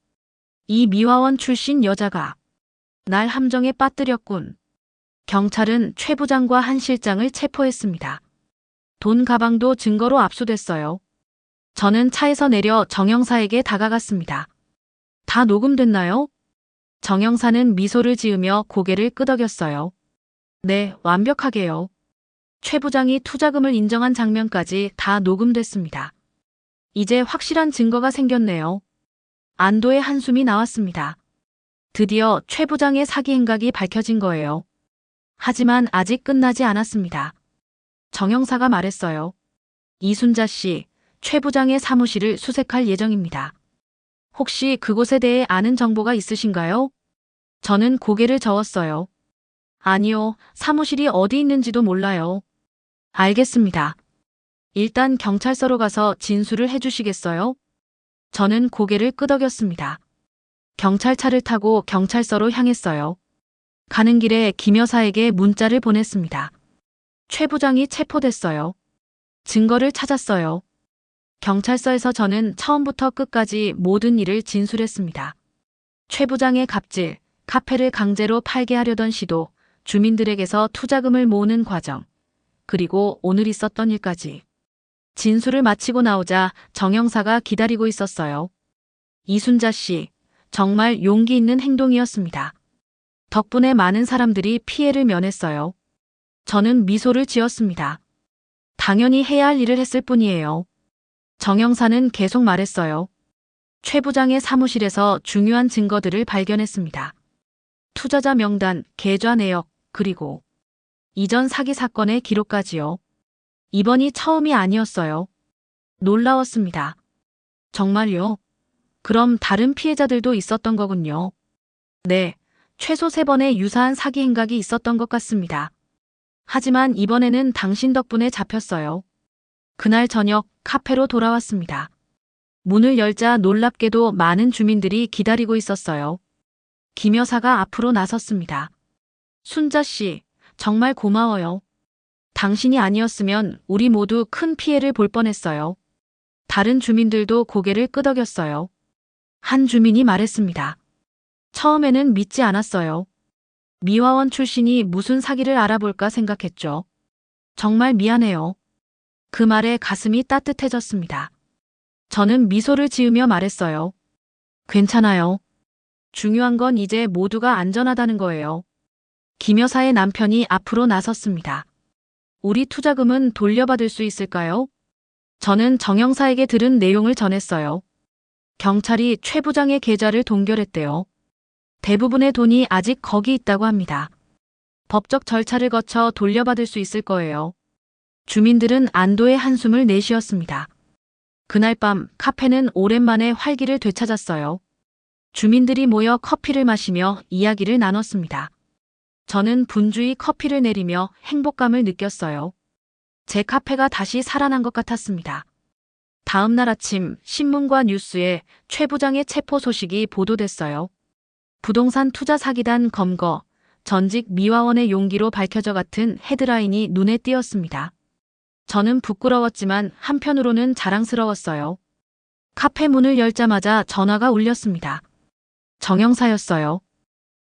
이 미화원 출신 여자가 날 함정에 빠뜨렸군. 경찰은 최 부장과 한 실장을 체포했습니다. 돈 가방도 증거로 압수됐어요. 저는 차에서 내려 정 형사에게 다가갔습니다. 다 녹음됐나요? 정 형사는 미소를 지으며 고개를 끄덕였어요. 네, 완벽하게요. 최 부장이 투자금을 인정한 장면까지 다 녹음됐습니다. 이제 확실한 증거가 생겼네요. 안도의 한숨이 나왔습니다. 드디어 최 부장의 사기 행각이 밝혀진 거예요. 하지만 아직 끝나지 않았습니다. 정 형사가 말했어요. 이순자 씨, 최 부장의 사무실을 수색할 예정입니다. 혹시 그곳에 대해 아는 정보가 있으신가요? 저는 고개를 저었어요. 아니요, 사무실이 어디 있는지도 몰라요. 알겠습니다. 일단 경찰서로 가서 진술을 해주시겠어요? 저는 고개를 끄덕였습니다. 경찰차를 타고 경찰서로 향했어요. 가는 길에 김 여사에게 문자를 보냈습니다. 최 부장이 체포됐어요. 증거를 찾았어요. 경찰서에서 저는 처음부터 끝까지 모든 일을 진술했습니다. 최 부장의 갑질, 카페를 강제로 팔게 하려던 시도, 주민들에게서 투자금을 모으는 과정, 그리고 오늘 있었던 일까지. 진술을 마치고 나오자 정 형사가 기다리고 있었어요. 이순자 씨, 정말 용기 있는 행동이었습니다. 덕분에 많은 사람들이 피해를 면했어요. 저는 미소를 지었습니다. 당연히 해야 할 일을 했을 뿐이에요. 정 형사는 계속 말했어요. 최 부장의 사무실에서 중요한 증거들을 발견했습니다. 투자자 명단, 계좌 내역, 그리고 이전 사기 사건의 기록까지요. 이번이 처음이 아니었어요. 놀라웠습니다. 정말요? 그럼 다른 피해자들도 있었던 거군요. 네, 최소 3번의 유사한 사기 행각이 있었던 것 같습니다. 하지만 이번에는 당신 덕분에 잡혔어요. 그날 저녁 카페로 돌아왔습니다. 문을 열자 놀랍게도 많은 주민들이 기다리고 있었어요. 김 여사가 앞으로 나섰습니다. 순자 씨, 정말 고마워요. 당신이 아니었으면 우리 모두 큰 피해를 볼 뻔했어요. 다른 주민들도 고개를 끄덕였어요. 한 주민이 말했습니다. 처음에는 믿지 않았어요. 미화원 출신이 무슨 사기를 알아볼까 생각했죠. 정말 미안해요. 그 말에 가슴이 따뜻해졌습니다. 저는 미소를 지으며 말했어요. 괜찮아요. 중요한 건 이제 모두가 안전하다는 거예요. 김 여사의 남편이 앞으로 나섰습니다. 우리 투자금은 돌려받을 수 있을까요? 저는 정 형사에게 들은 내용을 전했어요. 경찰이 최 부장의 계좌를 동결했대요. 대부분의 돈이 아직 거기 있다고 합니다. 법적 절차를 거쳐 돌려받을 수 있을 거예요. 주민들은 안도의 한숨을 내쉬었습니다. 그날 밤 카페는 오랜만에 활기를 되찾았어요. 주민들이 모여 커피를 마시며 이야기를 나눴습니다. 저는 분주히 커피를 내리며 행복감을 느꼈어요. 제 카페가 다시 살아난 것 같았습니다. 다음 날 아침 신문과 뉴스에 최 부장의 체포 소식이 보도됐어요. 부동산 투자 사기단 검거, 전직 미화원의 용기로 밝혀져 같은 헤드라인이 눈에 띄었습니다. 저는 부끄러웠지만 한편으로는 자랑스러웠어요. 카페 문을 열자마자 전화가 울렸습니다. 정형사였어요.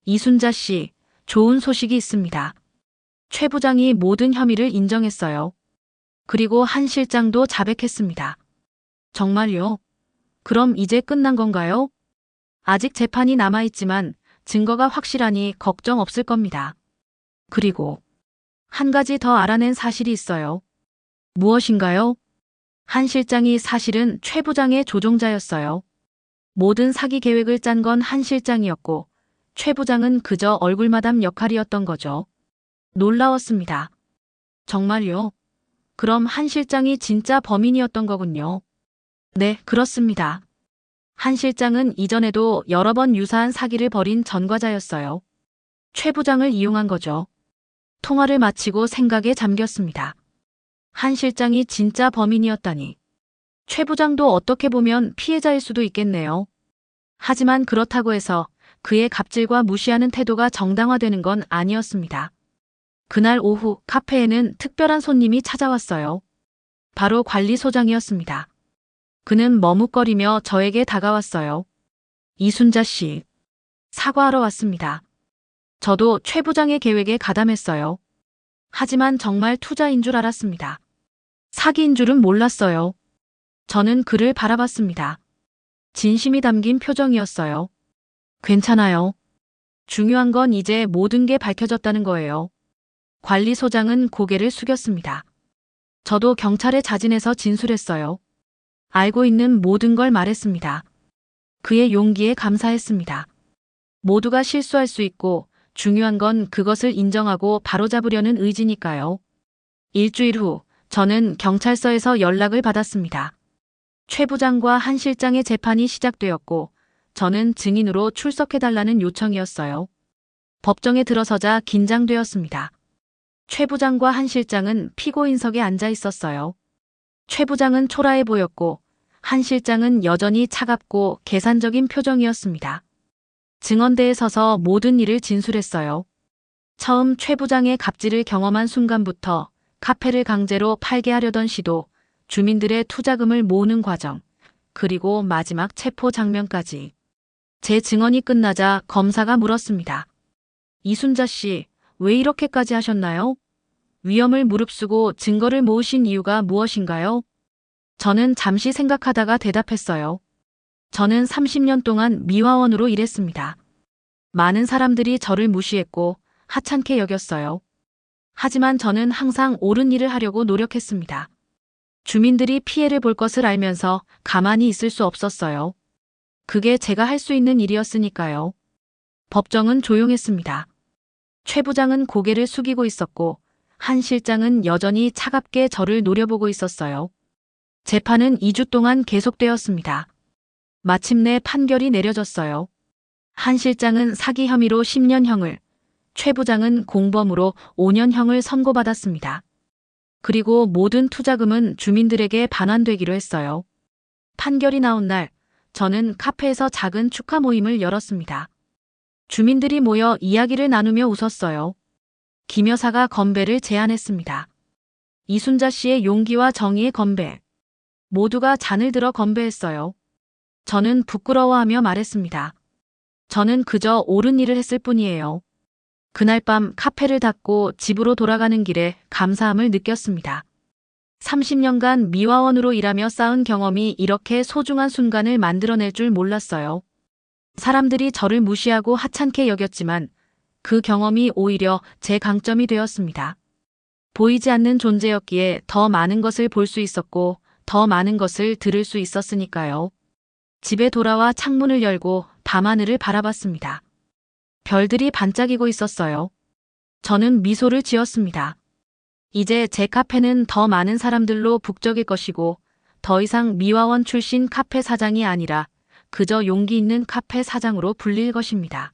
이순자 씨, 좋은 소식이 있습니다. 최 부장이 모든 혐의를 인정했어요. 그리고 한 실장도 자백했습니다. 정말요? 그럼 이제 끝난 건가요? 아직 재판이 남아있지만 증거가 확실하니 걱정 없을 겁니다. 그리고 한 가지 더 알아낸 사실이 있어요. 무엇인가요? 한 실장이 사실은 최 부장의 조종자였어요. 모든 사기 계획을 짠 건 한 실장이었고 최 부장은 그저 얼굴마담 역할이었던 거죠. 놀라웠습니다. 정말요? 그럼 한 실장이 진짜 범인이었던 거군요. 네, 그렇습니다. 한 실장은 이전에도 여러 번 유사한 사기를 벌인 전과자였어요. 최 부장을 이용한 거죠. 통화를 마치고 생각에 잠겼습니다. 한 실장이 진짜 범인이었다니. 최 부장도 어떻게 보면 피해자일 수도 있겠네요. 하지만 그렇다고 해서 그의 갑질과 무시하는 태도가 정당화되는 건 아니었습니다. 그날 오후 카페에는 특별한 손님이 찾아왔어요. 바로 관리소장이었습니다. 그는 머뭇거리며 저에게 다가왔어요. 이순자 씨, 사과하러 왔습니다. 저도 최 부장의 계획에 가담했어요. 하지만 정말 투자인 줄 알았습니다. 사기인 줄은 몰랐어요. 저는 그를 바라봤습니다. 진심이 담긴 표정이었어요. 괜찮아요. 중요한 건 이제 모든 게 밝혀졌다는 거예요. 관리소장은 고개를 숙였습니다. 저도 경찰에 자진해서 진술했어요. 알고 있는 모든 걸 말했습니다. 그의 용기에 감사했습니다. 모두가 실수할 수 있고 중요한 건 그것을 인정하고 바로잡으려는 의지니까요. 일주일 후 저는 경찰서에서 연락을 받았습니다. 최 부장과 한 실장의 재판이 시작되었고 저는 증인으로 출석해달라는 요청이었어요. 법정에 들어서자 긴장되었습니다. 최 부장과 한 실장은 피고인석에 앉아 있었어요. 최 부장은 초라해 보였고 한 실장은 여전히 차갑고 계산적인 표정이었습니다. 증언대에 서서 모든 일을 진술했어요. 처음 최 부장의 갑질을 경험한 순간부터 카페를 강제로 팔게 하려던 시도, 주민들의 투자금을 모으는 과정, 그리고 마지막 체포 장면까지. 제 증언이 끝나자 검사가 물었습니다. 이순자 씨, 왜 이렇게까지 하셨나요? 위험을 무릅쓰고 증거를 모으신 이유가 무엇인가요? 저는 잠시 생각하다가 대답했어요. 저는 30년 동안 미화원으로 일했습니다. 많은 사람들이 저를 무시했고 하찮게 여겼어요. 하지만 저는 항상 옳은 일을 하려고 노력했습니다. 주민들이 피해를 볼 것을 알면서 가만히 있을 수 없었어요. 그게 제가 할 수 있는 일이었으니까요. 법정은 조용했습니다. 최 부장은 고개를 숙이고 있었고 한 실장은 여전히 차갑게 저를 노려보고 있었어요. 재판은 2주 동안 계속되었습니다. 마침내 판결이 내려졌어요. 한 실장은 사기 혐의로 10년형을, 최 부장은 공범으로 5년형을 선고받았습니다. 그리고 모든 투자금은 주민들에게 반환되기로 했어요. 판결이 나온 날, 저는 카페에서 작은 축하 모임을 열었습니다. 주민들이 모여 이야기를 나누며 웃었어요. 김 여사가 건배를 제안했습니다. 이순자 씨의 용기와 정의의 건배. 모두가 잔을 들어 건배했어요. 저는 부끄러워하며 말했습니다. 저는 그저 옳은 일을 했을 뿐이에요. 그날 밤 카페를 닫고 집으로 돌아가는 길에 감사함을 느꼈습니다. 30년간 미화원으로 일하며 쌓은 경험이 이렇게 소중한 순간을 만들어낼 줄 몰랐어요. 사람들이 저를 무시하고 하찮게 여겼지만 그 경험이 오히려 제 강점이 되었습니다. 보이지 않는 존재였기에 더 많은 것을 볼 수 있었고 더 많은 것을 들을 수 있었으니까요. 집에 돌아와 창문을 열고 밤하늘을 바라봤습니다. 별들이 반짝이고 있었어요. 저는 미소를 지었습니다. 이제 제 카페는 더 많은 사람들로 북적일 것이고 더 이상 미화원 출신 카페 사장이 아니라 그저 용기 있는 카페 사장으로 불릴 것입니다.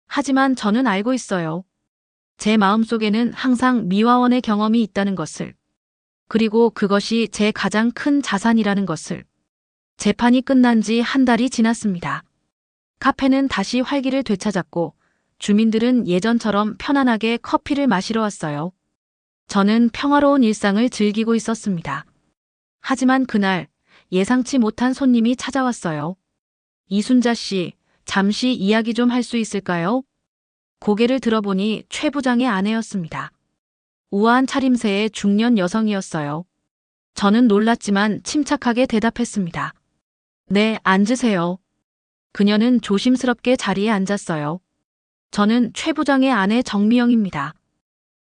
하지만 저는 알고 있어요. 제 마음속에는 항상 미화원의 경험이 있다는 것을. 그리고 그것이 제 가장 큰 자산이라는 것을. 재판이 끝난 지 한 달이 지났습니다. 카페는 다시 활기를 되찾았고 주민들은 예전처럼 편안하게 커피를 마시러 왔어요. 저는 평화로운 일상을 즐기고 있었습니다. 하지만 그날 예상치 못한 손님이 찾아왔어요. 이순자 씨, 잠시 이야기 좀 할 수 있을까요? 고개를 들어보니 최 부장의 아내였습니다. 우아한 차림새의 중년 여성이었어요. 저는 놀랐지만 침착하게 대답했습니다. 네, 앉으세요. 그녀는 조심스럽게 자리에 앉았어요. 저는 최 부장의 아내 정미영입니다.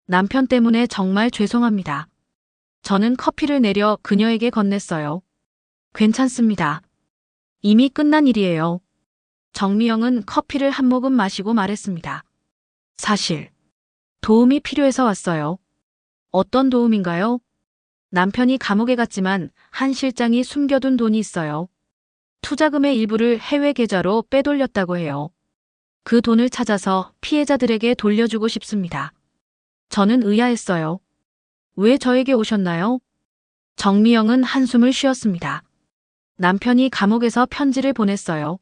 남편 때문에 정말 죄송합니다. 저는 커피를 내려 그녀에게 건넸어요. 괜찮습니다. 이미 끝난 일이에요. 정미영은 커피를 한 모금 마시고 말했습니다. 사실 도움이 필요해서 왔어요. 어떤 도움인가요? 남편이 감옥에 갔지만 한 실장이 숨겨둔 돈이 있어요. 투자금의 일부를 해외 계좌로 빼돌렸다고 해요. 그 돈을 찾아서 피해자들에게 돌려주고 싶습니다. 저는 의아했어요. 왜 저에게 오셨나요? 정미영은 한숨을 쉬었습니다. 남편이 감옥에서 편지를 보냈어요.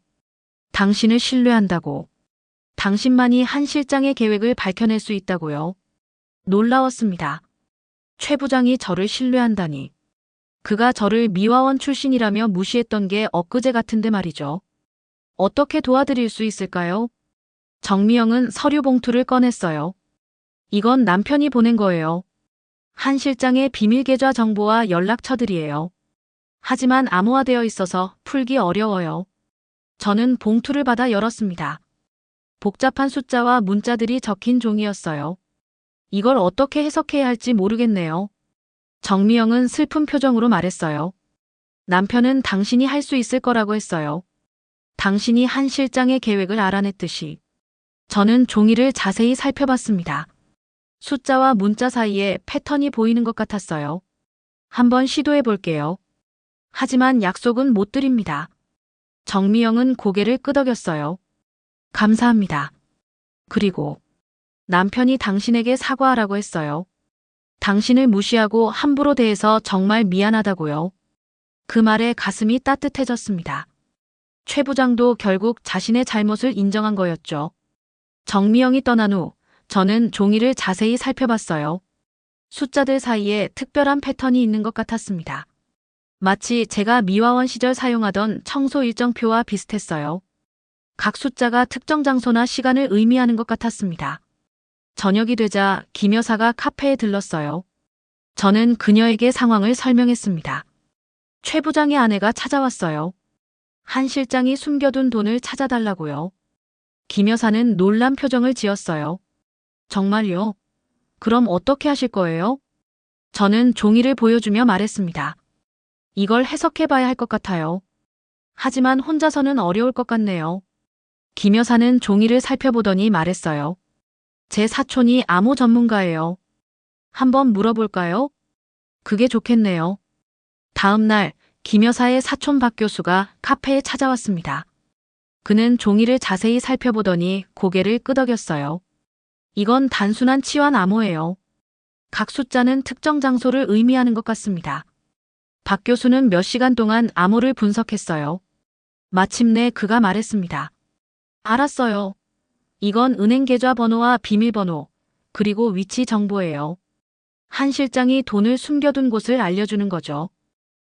당신을 신뢰한다고. 당신만이 한 실장의 계획을 밝혀낼 수 있다고요. 놀라웠습니다. 최 부장이 저를 신뢰한다니. 그가 저를 미화원 출신이라며 무시했던 게 엊그제 같은데 말이죠. 어떻게 도와드릴 수 있을까요? 정미영은 서류 봉투를 꺼냈어요. 이건 남편이 보낸 거예요. 한 실장의 비밀 계좌 정보와 연락처들이에요. 하지만 암호화되어 있어서 풀기 어려워요. 저는 봉투를 받아 열었습니다. 복잡한 숫자와 문자들이 적힌 종이었어요. 이걸 어떻게 해석해야 할지 모르겠네요. 정미영은 슬픈 표정으로 말했어요. 남편은 당신이 할 수 있을 거라고 했어요. 당신이 한 실장의 계획을 알아냈듯이. 저는 종이를 자세히 살펴봤습니다. 숫자와 문자 사이에 패턴이 보이는 것 같았어요. 한번 시도해 볼게요. 하지만 약속은 못 드립니다. 정미영은 고개를 끄덕였어요. 감사합니다. 그리고 남편이 당신에게 사과하라고 했어요. 당신을 무시하고 함부로 대해서 정말 미안하다고요. 그 말에 가슴이 따뜻해졌습니다. 최 부장도 결국 자신의 잘못을 인정한 거였죠. 정미영이 떠난 후 저는 종이를 자세히 살펴봤어요. 숫자들 사이에 특별한 패턴이 있는 것 같았습니다. 마치 제가 미화원 시절 사용하던 청소 일정표와 비슷했어요. 각 숫자가 특정 장소나 시간을 의미하는 것 같았습니다. 저녁이 되자 김 여사가 카페에 들렀어요. 저는 그녀에게 상황을 설명했습니다. 최 부장의 아내가 찾아왔어요. 한 실장이 숨겨둔 돈을 찾아달라고요. 김 여사는 놀란 표정을 지었어요. 정말요? 그럼 어떻게 하실 거예요? 저는 종이를 보여주며 말했습니다. 이걸 해석해봐야 할 것 같아요. 하지만 혼자서는 어려울 것 같네요. 김 여사는 종이를 살펴보더니 말했어요. 제 사촌이 암호 전문가예요. 한번 물어볼까요? 그게 좋겠네요. 다음 날 김 여사의 사촌 박 교수가 카페에 찾아왔습니다. 그는 종이를 자세히 살펴보더니 고개를 끄덕였어요. 이건 단순한 치환 암호예요. 각 숫자는 특정 장소를 의미하는 것 같습니다. 박 교수는 몇 시간 동안 암호를 분석했어요. 마침내 그가 말했습니다. 알았어요. 이건 은행 계좌 번호와 비밀번호, 그리고 위치 정보예요. 한 실장이 돈을 숨겨둔 곳을 알려주는 거죠.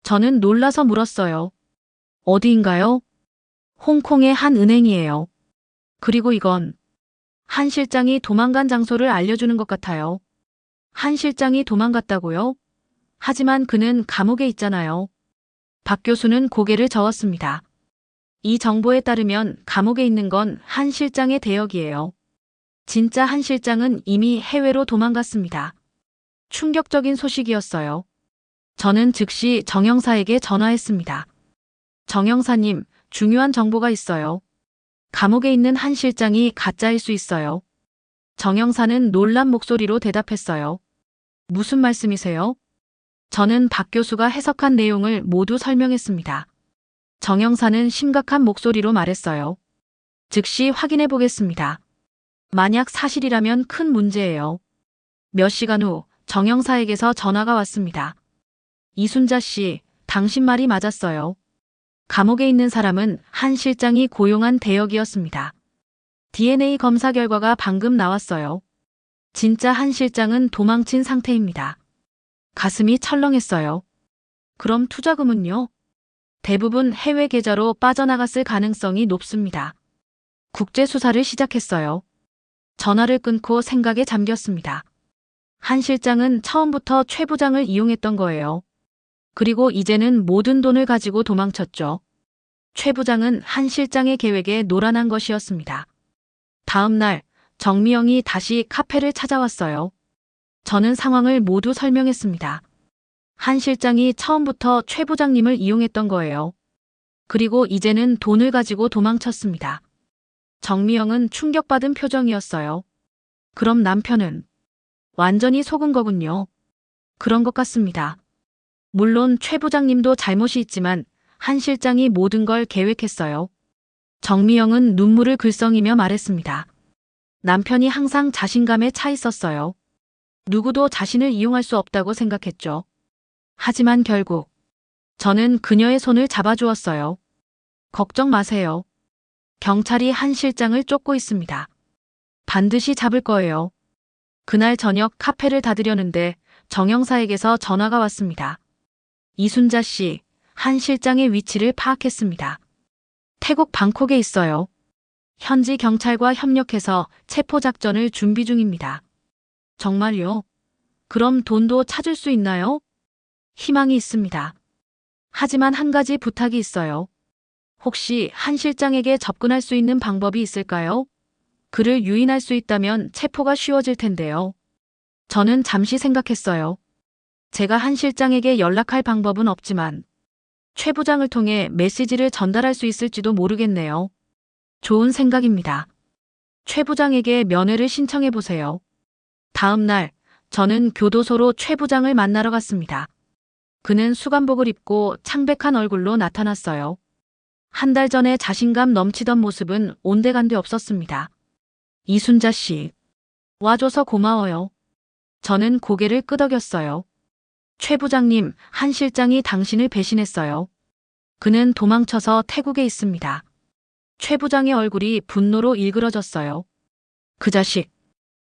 저는 놀라서 물었어요. 어디인가요? 홍콩의 한 은행이에요. 그리고 이건 한 실장이 도망간 장소를 알려주는 것 같아요. 한 실장이 도망갔다고요? 하지만 그는 감옥에 있잖아요. 박 교수는 고개를 저었습니다. 이 정보에 따르면 감옥에 있는 건 한 실장의 대역이에요. 진짜 한 실장은 이미 해외로 도망갔습니다. 충격적인 소식이었어요. 저는 즉시 정 형사에게 전화했습니다. 정 형사님, 중요한 정보가 있어요. 감옥에 있는 한 실장이 가짜일 수 있어요. 정 형사는 놀란 목소리로 대답했어요. 무슨 말씀이세요? 저는 박 교수가 해석한 내용을 모두 설명했습니다. 정 형사는 심각한 목소리로 말했어요. 즉시 확인해 보겠습니다. 만약 사실이라면 큰 문제예요. 몇 시간 후 정 형사에게서 전화가 왔습니다. 이순자 씨, 당신 말이 맞았어요. 감옥에 있는 사람은 한 실장이 고용한 대역이었습니다. DNA 검사 결과가 방금 나왔어요. 진짜 한 실장은 도망친 상태입니다. 가슴이 철렁했어요. 그럼 투자금은요? 대부분 해외 계좌로 빠져나갔을 가능성이 높습니다. 국제 수사를 시작했어요. 전화를 끊고 생각에 잠겼습니다. 한 실장은 처음부터 최 부장을 이용했던 거예요. 그리고 이제는 모든 돈을 가지고 도망쳤죠. 최 부장은 한 실장의 계획에 노란한 것이었습니다. 다음 날 정미영이 다시 카페를 찾아왔어요. 저는 상황을 모두 설명했습니다. 한 실장이 처음부터 최 부장님을 이용했던 거예요. 그리고 이제는 돈을 가지고 도망쳤습니다. 정미영은 충격받은 표정이었어요. 그럼 남편은 완전히 속은 거군요. 그런 것 같습니다. 물론 최 부장님도 잘못이 있지만 한 실장이 모든 걸 계획했어요. 정미영은 눈물을 글썽이며 말했습니다. 남편이 항상 자신감에 차 있었어요. 누구도 자신을 이용할 수 없다고 생각했죠. 하지만 결국 저는 그녀의 손을 잡아주었어요. 걱정 마세요. 경찰이 한 실장을 쫓고 있습니다. 반드시 잡을 거예요. 그날 저녁 카페를 닫으려는데 정영사에게서 전화가 왔습니다. 이순자 씨, 한 실장의 위치를 파악했습니다. 태국 방콕에 있어요. 현지 경찰과 협력해서 체포 작전을 준비 중입니다. 정말요? 그럼 돈도 찾을 수 있나요? 희망이 있습니다. 하지만 한 가지 부탁이 있어요. 혹시 한 실장에게 접근할 수 있는 방법이 있을까요? 그를 유인할 수 있다면 체포가 쉬워질 텐데요. 저는 잠시 생각했어요. 제가 한 실장에게 연락할 방법은 없지만 최 부장을 통해 메시지를 전달할 수 있을지도 모르겠네요. 좋은 생각입니다. 최 부장에게 면회를 신청해 보세요. 다음 날 저는 교도소로 최 부장을 만나러 갔습니다. 그는 수감복을 입고 창백한 얼굴로 나타났어요. 한 달 전에 자신감 넘치던 모습은 온데간데 없었습니다. 이순자 씨, 와줘서 고마워요. 저는 고개를 끄덕였어요. 최 부장님, 한 실장이 당신을 배신했어요. 그는 도망쳐서 태국에 있습니다. 최 부장의 얼굴이 분노로 일그러졌어요. 그 자식,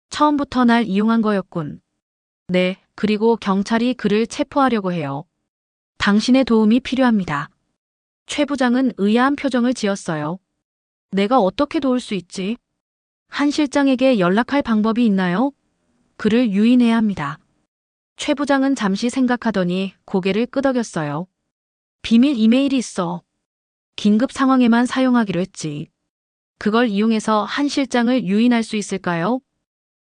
처음부터 날 이용한 거였군. 네, 그리고 경찰이 그를 체포하려고 해요. 당신의 도움이 필요합니다. 최 부장은 의아한 표정을 지었어요. 내가 어떻게 도울 수 있지? 한 실장에게 연락할 방법이 있나요? 그를 유인해야 합니다. 최 부장은 잠시 생각하더니 고개를 끄덕였어요. 비밀 이메일이 있어. 긴급 상황에만 사용하기로 했지. 그걸 이용해서 한 실장을 유인할 수 있을까요?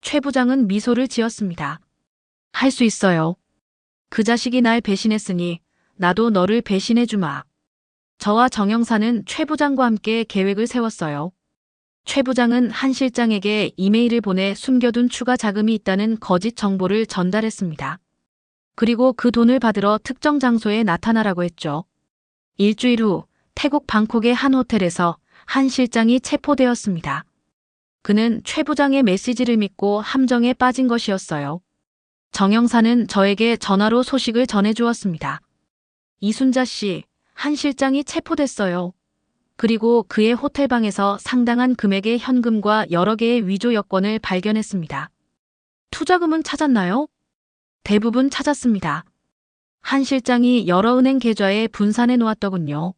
최 부장은 미소를 지었습니다. 할 수 있어요. 그 자식이 날 배신했으니 나도 너를 배신해주마. 저와 정영사는 최 부장과 함께 계획을 세웠어요. 최 부장은 한 실장에게 이메일을 보내 숨겨둔 추가 자금이 있다는 거짓 정보를 전달했습니다. 그리고 그 돈을 받으러 특정 장소에 나타나라고 했죠. 일주일 후 태국 방콕의 한 호텔에서 한 실장이 체포되었습니다. 그는 최 부장의 메시지를 믿고 함정에 빠진 것이었어요. 정영사는 저에게 전화로 소식을 전해주었습니다. 이순자 씨, 한 실장이 체포됐어요. 그리고 그의 호텔방에서 상당한 금액의 현금과 여러 개의 위조 여권을 발견했습니다. 투자금은 찾았나요? 대부분 찾았습니다. 한 실장이 여러 은행 계좌에 분산해 놓았더군요.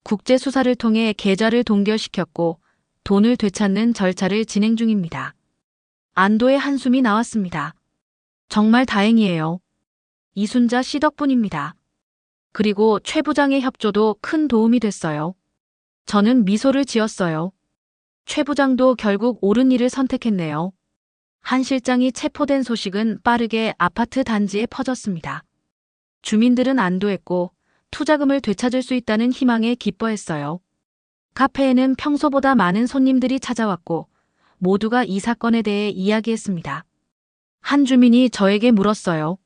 국제 수사를 통해 계좌를 동결시켰고 돈을 되찾는 절차를 진행 중입니다. 안도의 한숨이 나왔습니다. 정말 다행이에요. 이순자 씨 덕분입니다. 그리고 최 부장의 협조도 큰 도움이 됐어요. 저는 미소를 지었어요. 최 부장도 결국 옳은 일을 선택했네요. 한 실장이 체포된 소식은 빠르게 아파트 단지에 퍼졌습니다. 주민들은 안도했고 투자금을 되찾을 수 있다는 희망에 기뻐했어요. 카페에는 평소보다 많은 손님들이 찾아왔고 모두가 이 사건에 대해 이야기했습니다. 한 주민이 저에게 물었어요.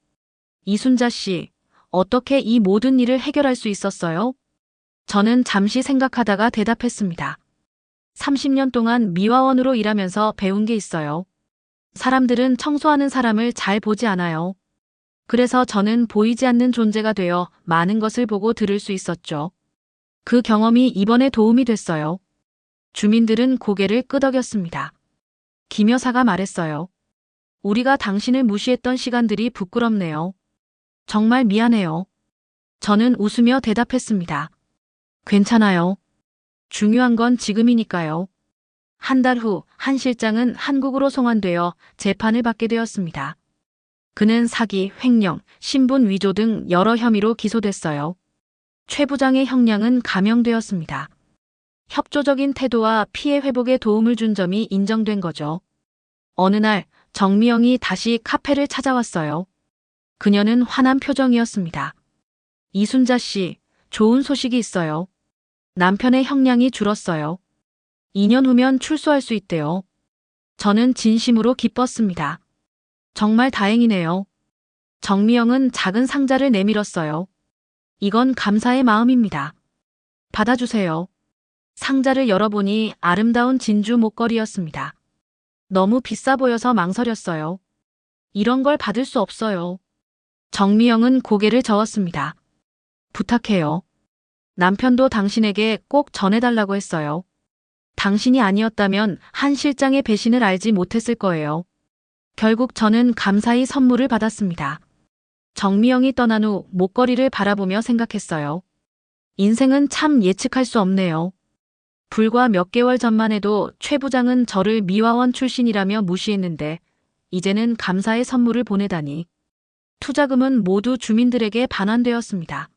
이순자 씨, 어떻게 이 모든 일을 해결할 수 있었어요? 저는 잠시 생각하다가 대답했습니다. 30년 동안 미화원으로 일하면서 배운 게 있어요. 사람들은 청소하는 사람을 잘 보지 않아요. 그래서 저는 보이지 않는 존재가 되어 많은 것을 보고 들을 수 있었죠. 그 경험이 이번에 도움이 됐어요. 주민들은 고개를 끄덕였습니다. 김 여사가 말했어요. 우리가 당신을 무시했던 시간들이 부끄럽네요. 정말 미안해요. 저는 웃으며 대답했습니다. 괜찮아요. 중요한 건 지금이니까요. 한 달 후 한 실장은 한국으로 송환되어 재판을 받게 되었습니다. 그는 사기, 횡령, 신분 위조 등 여러 혐의로 기소됐어요. 최 부장의 형량은 감형되었습니다. 협조적인 태도와 피해 회복에 도움을 준 점이 인정된 거죠. 어느 날 정미영이 다시 카페를 찾아왔어요. 그녀는 화난 표정이었습니다. 이순자 씨, 좋은 소식이 있어요. 남편의 형량이 줄었어요. 2년 후면 출소할 수 있대요. 저는 진심으로 기뻤습니다. 정말 다행이네요. 정미영은 작은 상자를 내밀었어요. 이건 감사의 마음입니다. 받아주세요. 상자를 열어보니 아름다운 진주 목걸이였습니다. 너무 비싸 보여서 망설였어요. 이런 걸 받을 수 없어요. 정미영은 고개를 저었습니다. 부탁해요. 남편도 당신에게 꼭 전해달라고 했어요. 당신이 아니었다면 한 실장의 배신을 알지 못했을 거예요. 결국 저는 감사히 선물을 받았습니다. 정미영이 떠난 후 목걸이를 바라보며 생각했어요. 인생은 참 예측할 수 없네요. 불과 몇 개월 전만 해도 최 부장은 저를 미화원 출신이라며 무시했는데 이제는 감사의 선물을 보내다니. 투자금은 모두 주민들에게 반환되었습니다.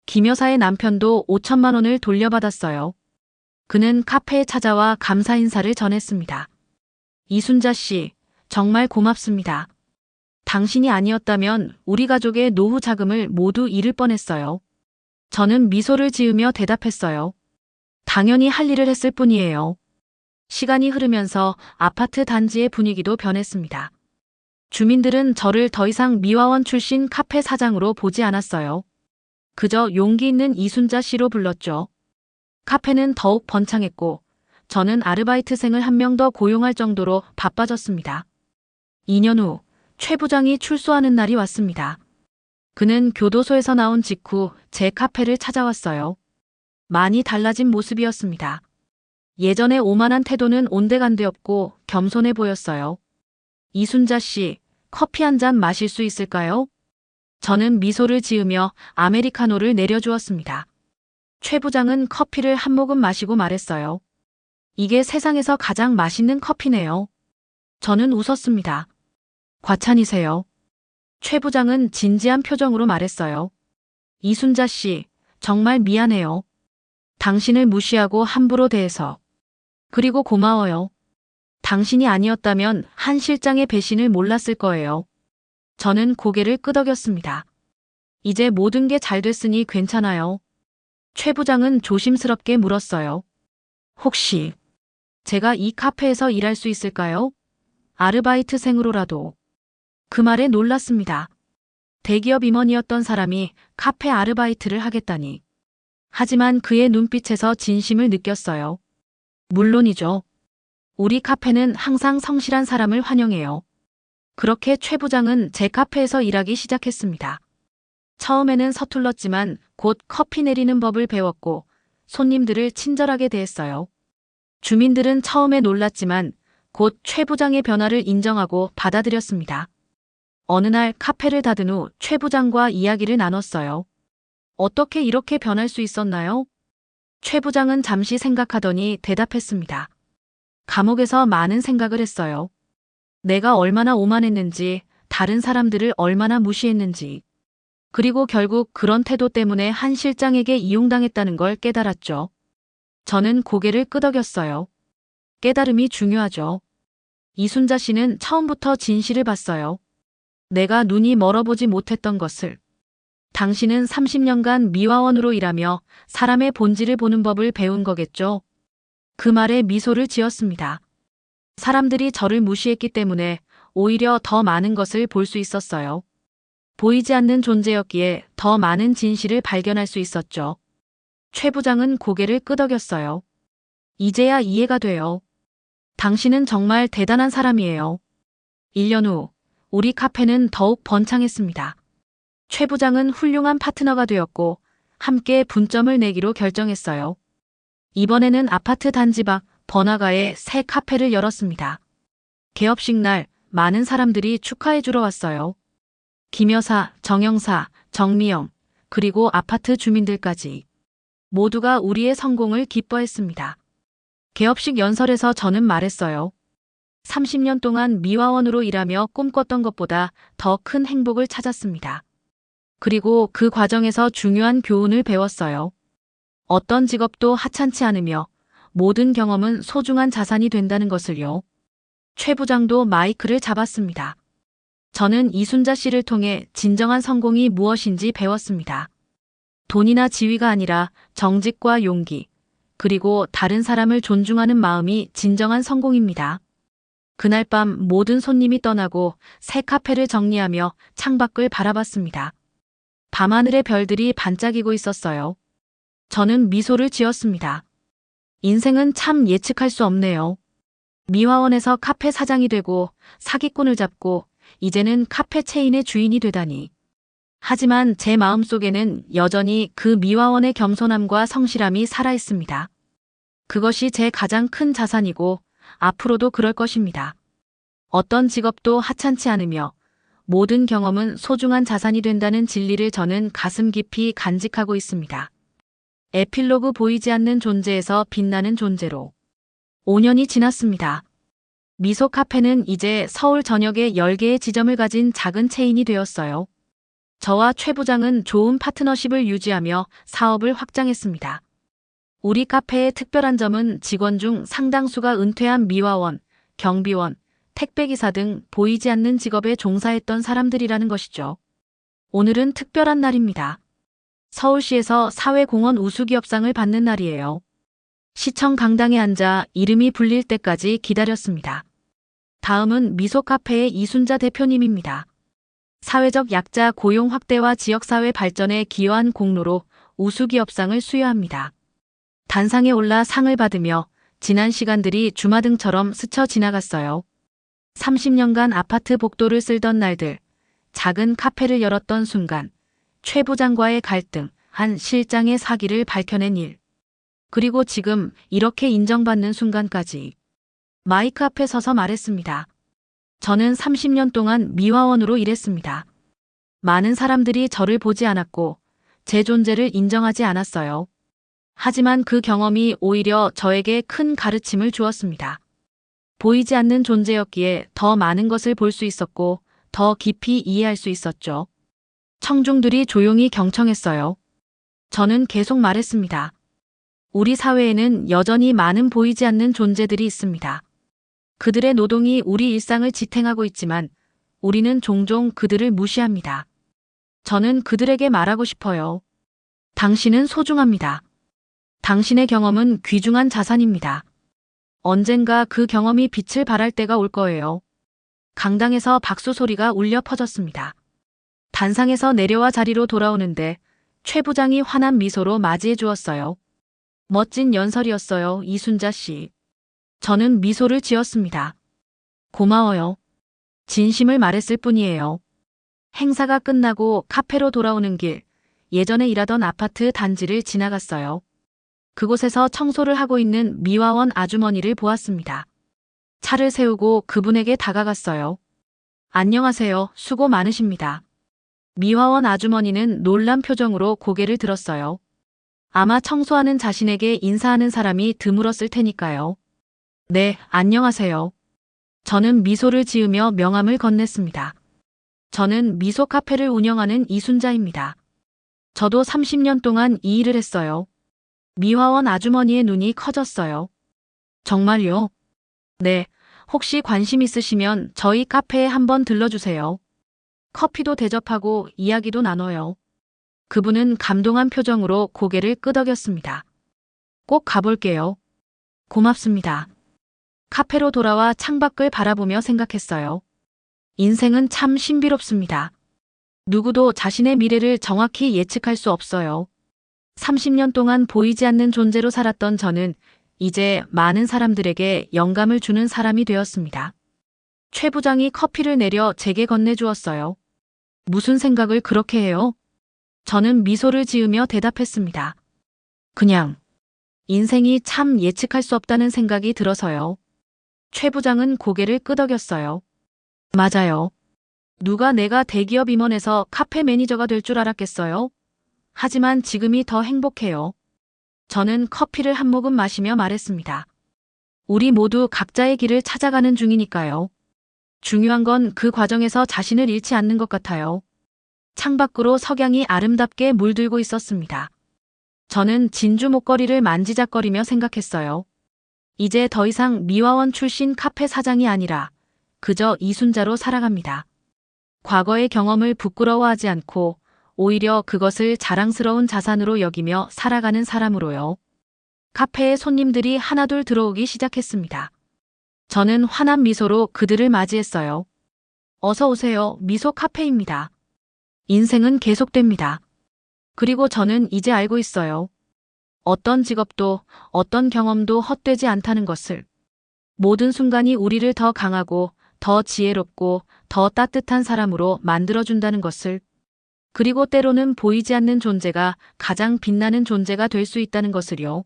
김 여사의 남편도 5천만 원을 돌려받았어요. 그는 카페에 찾아와 감사 인사를 전했습니다. 이순자 씨, 정말 고맙습니다. 당신이 아니었다면 우리 가족의 노후 자금을 모두 잃을 뻔했어요. 저는 미소를 지으며 대답했어요. 당연히 할 일을 했을 뿐이에요. 시간이 흐르면서 아파트 단지의 분위기도 변했습니다. 주민들은 저를 더 이상 미화원 출신 카페 사장으로 보지 않았어요. 그저 용기 있는 이순자 씨로 불렀죠. 카페는 더욱 번창했고 저는 아르바이트생을 한 명 더 고용할 정도로 바빠졌습니다. 2년 후 최 부장이 출소하는 날이 왔습니다. 그는 교도소에서 나온 직후 제 카페를 찾아왔어요. 많이 달라진 모습이었습니다. 예전의 오만한 태도는 온데간데 없고 겸손해 보였어요. 이순자 씨, 커피 한 잔 마실 수 있을까요? 저는 미소를 지으며 아메리카노를 내려주었습니다. 최 부장은 커피를 한 모금 마시고 말했어요. 이게 세상에서 가장 맛있는 커피네요. 저는 웃었습니다. 과찬이세요. 최 부장은 진지한 표정으로 말했어요. 이순자 씨, 정말 미안해요. 당신을 무시하고 함부로 대해서. 그리고 고마워요. 당신이 아니었다면 한 실장의 배신을 몰랐을 거예요. 저는 고개를 끄덕였습니다. 이제 모든 게 잘 됐으니 괜찮아요. 최 부장은 조심스럽게 물었어요. 혹시 제가 이 카페에서 일할 수 있을까요? 아르바이트생으로라도. 그 말에 놀랐습니다. 대기업 임원이었던 사람이 카페 아르바이트를 하겠다니. 하지만 그의 눈빛에서 진심을 느꼈어요. 물론이죠. 우리 카페는 항상 성실한 사람을 환영해요. 그렇게 최 부장은 제 카페에서 일하기 시작했습니다. 처음에는 서툴렀지만 곧 커피 내리는 법을 배웠고 손님들을 친절하게 대했어요. 주민들은 처음에 놀랐지만 곧 최 부장의 변화를 인정하고 받아들였습니다. 어느 날 카페를 닫은 후 최 부장과 이야기를 나눴어요. 어떻게 이렇게 변할 수 있었나요? 최 부장은 잠시 생각하더니 대답했습니다. 감옥에서 많은 생각을 했어요. 내가 얼마나 오만했는지, 다른 사람들을 얼마나 무시했는지. 그리고 결국 그런 태도 때문에 한 실장에게 이용당했다는 걸 깨달았죠. 저는 고개를 끄덕였어요. 깨달음이 중요하죠. 이순자 씨는 처음부터 진실을 봤어요. 내가 눈이 멀어보지 못했던 것을. 당신은 30년간 미화원으로 일하며 사람의 본질을 보는 법을 배운 거겠죠. 그 말에 미소를 지었습니다. 사람들이 저를 무시했기 때문에 오히려 더 많은 것을 볼 수 있었어요. 보이지 않는 존재였기에 더 많은 진실을 발견할 수 있었죠. 최 부장은 고개를 끄덕였어요. 이제야 이해가 돼요. 당신은 정말 대단한 사람이에요. 1년 후 우리 카페는 더욱 번창했습니다. 최 부장은 훌륭한 파트너가 되었고 함께 분점을 내기로 결정했어요. 이번에는 아파트 단지 밖 번화가에 새 카페를 열었습니다. 개업식 날 많은 사람들이 축하해 주러 왔어요. 김 여사, 정 형사, 정미영, 그리고 아파트 주민들까지 모두가 우리의 성공을 기뻐했습니다. 개업식 연설에서 저는 말했어요. 30년 동안 미화원으로 일하며 꿈꿨던 것보다 더 큰 행복을 찾았습니다. 그리고 그 과정에서 중요한 교훈을 배웠어요. 어떤 직업도 하찮지 않으며 모든 경험은 소중한 자산이 된다는 것을요. 최 부장도 마이크를 잡았습니다. 저는 이순자 씨를 통해 진정한 성공이 무엇인지 배웠습니다. 돈이나 지위가 아니라 정직과 용기, 그리고 다른 사람을 존중하는 마음이 진정한 성공입니다. 그날 밤 모든 손님이 떠나고 새 카페를 정리하며 창밖을 바라봤습니다. 밤하늘의 별들이 반짝이고 있었어요. 저는 미소를 지었습니다. 인생은 참 예측할 수 없네요. 미화원에서 카페 사장이 되고 사기꾼을 잡고 이제는 카페 체인의 주인이 되다니. 하지만 제 마음속에는 여전히 그 미화원의 겸손함과 성실함이 살아있습니다. 그것이 제 가장 큰 자산이고 앞으로도 그럴 것입니다. 어떤 직업도 하찮지 않으며 모든 경험은 소중한 자산이 된다는 진리를 저는 가슴 깊이 간직하고 있습니다. 에필로그 보이지 않는 존재에서 빛나는 존재로. 5년이 지났습니다. 미소 카페는 이제 서울 전역에 10개의 지점을 가진 작은 체인이 되었어요. 저와 최 부장은 좋은 파트너십을 유지하며 사업을 확장했습니다. 우리 카페의 특별한 점은 직원 중 상당수가 은퇴한 미화원, 경비원, 택배기사 등 보이지 않는 직업에 종사했던 사람들이라는 것이죠. 오늘은 특별한 날입니다. 서울시에서 사회공헌 우수기업상을 받는 날이에요. 시청 강당에 앉아 이름이 불릴 때까지 기다렸습니다. 다음은 미소카페의 이순자 대표님입니다. 사회적 약자 고용 확대와 지역사회 발전에 기여한 공로로 우수기업상을 수여합니다. 단상에 올라 상을 받으며 지난 시간들이 주마등처럼 스쳐 지나갔어요. 30년간 아파트 복도를 쓸던 날들, 작은 카페를 열었던 순간, 최 부장과의 갈등, 한 실장의 사기를 밝혀낸 일. 그리고 지금 이렇게 인정받는 순간까지. 마이크 앞에 서서 말했습니다. 저는 30년 동안 미화원으로 일했습니다. 많은 사람들이 저를 보지 않았고 제 존재를 인정하지 않았어요. 하지만 그 경험이 오히려 저에게 큰 가르침을 주었습니다. 보이지 않는 존재였기에 더 많은 것을 볼 수 있었고 더 깊이 이해할 수 있었죠. 청중들이 조용히 경청했어요. 저는 계속 말했습니다. 우리 사회에는 여전히 많은 보이지 않는 존재들이 있습니다. 그들의 노동이 우리 일상을 지탱하고 있지만 우리는 종종 그들을 무시합니다. 저는 그들에게 말하고 싶어요. 당신은 소중합니다. 당신의 경험은 귀중한 자산입니다. 언젠가 그 경험이 빛을 발할 때가 올 거예요. 강당에서 박수 소리가 울려 퍼졌습니다. 단상에서 내려와 자리로 돌아오는데 최 부장이 환한 미소로 맞이해 주었어요. 멋진 연설이었어요, 이순자 씨. 저는 미소를 지었습니다. 고마워요. 진심을 말했을 뿐이에요. 행사가 끝나고 카페로 돌아오는 길, 예전에 일하던 아파트 단지를 지나갔어요. 그곳에서 청소를 하고 있는 미화원 아주머니를 보았습니다. 차를 세우고 그분에게 다가갔어요. 안녕하세요. 수고 많으십니다. 미화원 아주머니는 놀란 표정으로 고개를 들었어요. 아마 청소하는 자신에게 인사하는 사람이 드물었을 테니까요. 네, 안녕하세요. 저는 미소를 지으며 명함을 건넸습니다. 저는 미소 카페를 운영하는 이순자입니다. 저도 30년 동안 이 일을 했어요. 미화원 아주머니의 눈이 커졌어요. 정말요? 네, 혹시 관심 있으시면 저희 카페에 한번 들러주세요. 커피도 대접하고 이야기도 나눠요. 그분은 감동한 표정으로 고개를 끄덕였습니다. 꼭 가볼게요. 고맙습니다. 카페로 돌아와 창밖을 바라보며 생각했어요. 인생은 참 신비롭습니다. 누구도 자신의 미래를 정확히 예측할 수 없어요. 30년 동안 보이지 않는 존재로 살았던 저는 이제 많은 사람들에게 영감을 주는 사람이 되었습니다. 최 부장이 커피를 내려 제게 건네주었어요. 무슨 생각을 그렇게 해요? 저는 미소를 지으며 대답했습니다. 그냥 인생이 참 예측할 수 없다는 생각이 들어서요. 최 부장은 고개를 끄덕였어요. 맞아요. 누가 내가 대기업 임원에서 카페 매니저가 될 줄 알았겠어요? 하지만 지금이 더 행복해요. 저는 커피를 한 모금 마시며 말했습니다. 우리 모두 각자의 길을 찾아가는 중이니까요. 중요한 건 그 과정에서 자신을 잃지 않는 것 같아요. 창밖으로 석양이 아름답게 물들고 있었습니다. 저는 진주 목걸이를 만지작거리며 생각했어요. 이제 더 이상 미화원 출신 카페 사장이 아니라 그저 이순자로 살아갑니다. 과거의 경험을 부끄러워하지 않고 오히려 그것을 자랑스러운 자산으로 여기며 살아가는 사람으로요. 카페에 손님들이 하나둘 들어오기 시작했습니다. 저는 환한 미소로 그들을 맞이했어요. 어서 오세요. 미소 카페입니다. 인생은 계속됩니다. 그리고 저는 이제 알고 있어요. 어떤 직업도 어떤 경험도 헛되지 않다는 것을. 모든 순간이 우리를 더 강하고 더 지혜롭고 더 따뜻한 사람으로 만들어준다는 것을. 그리고 때로는 보이지 않는 존재가 가장 빛나는 존재가 될 수 있다는 것을요.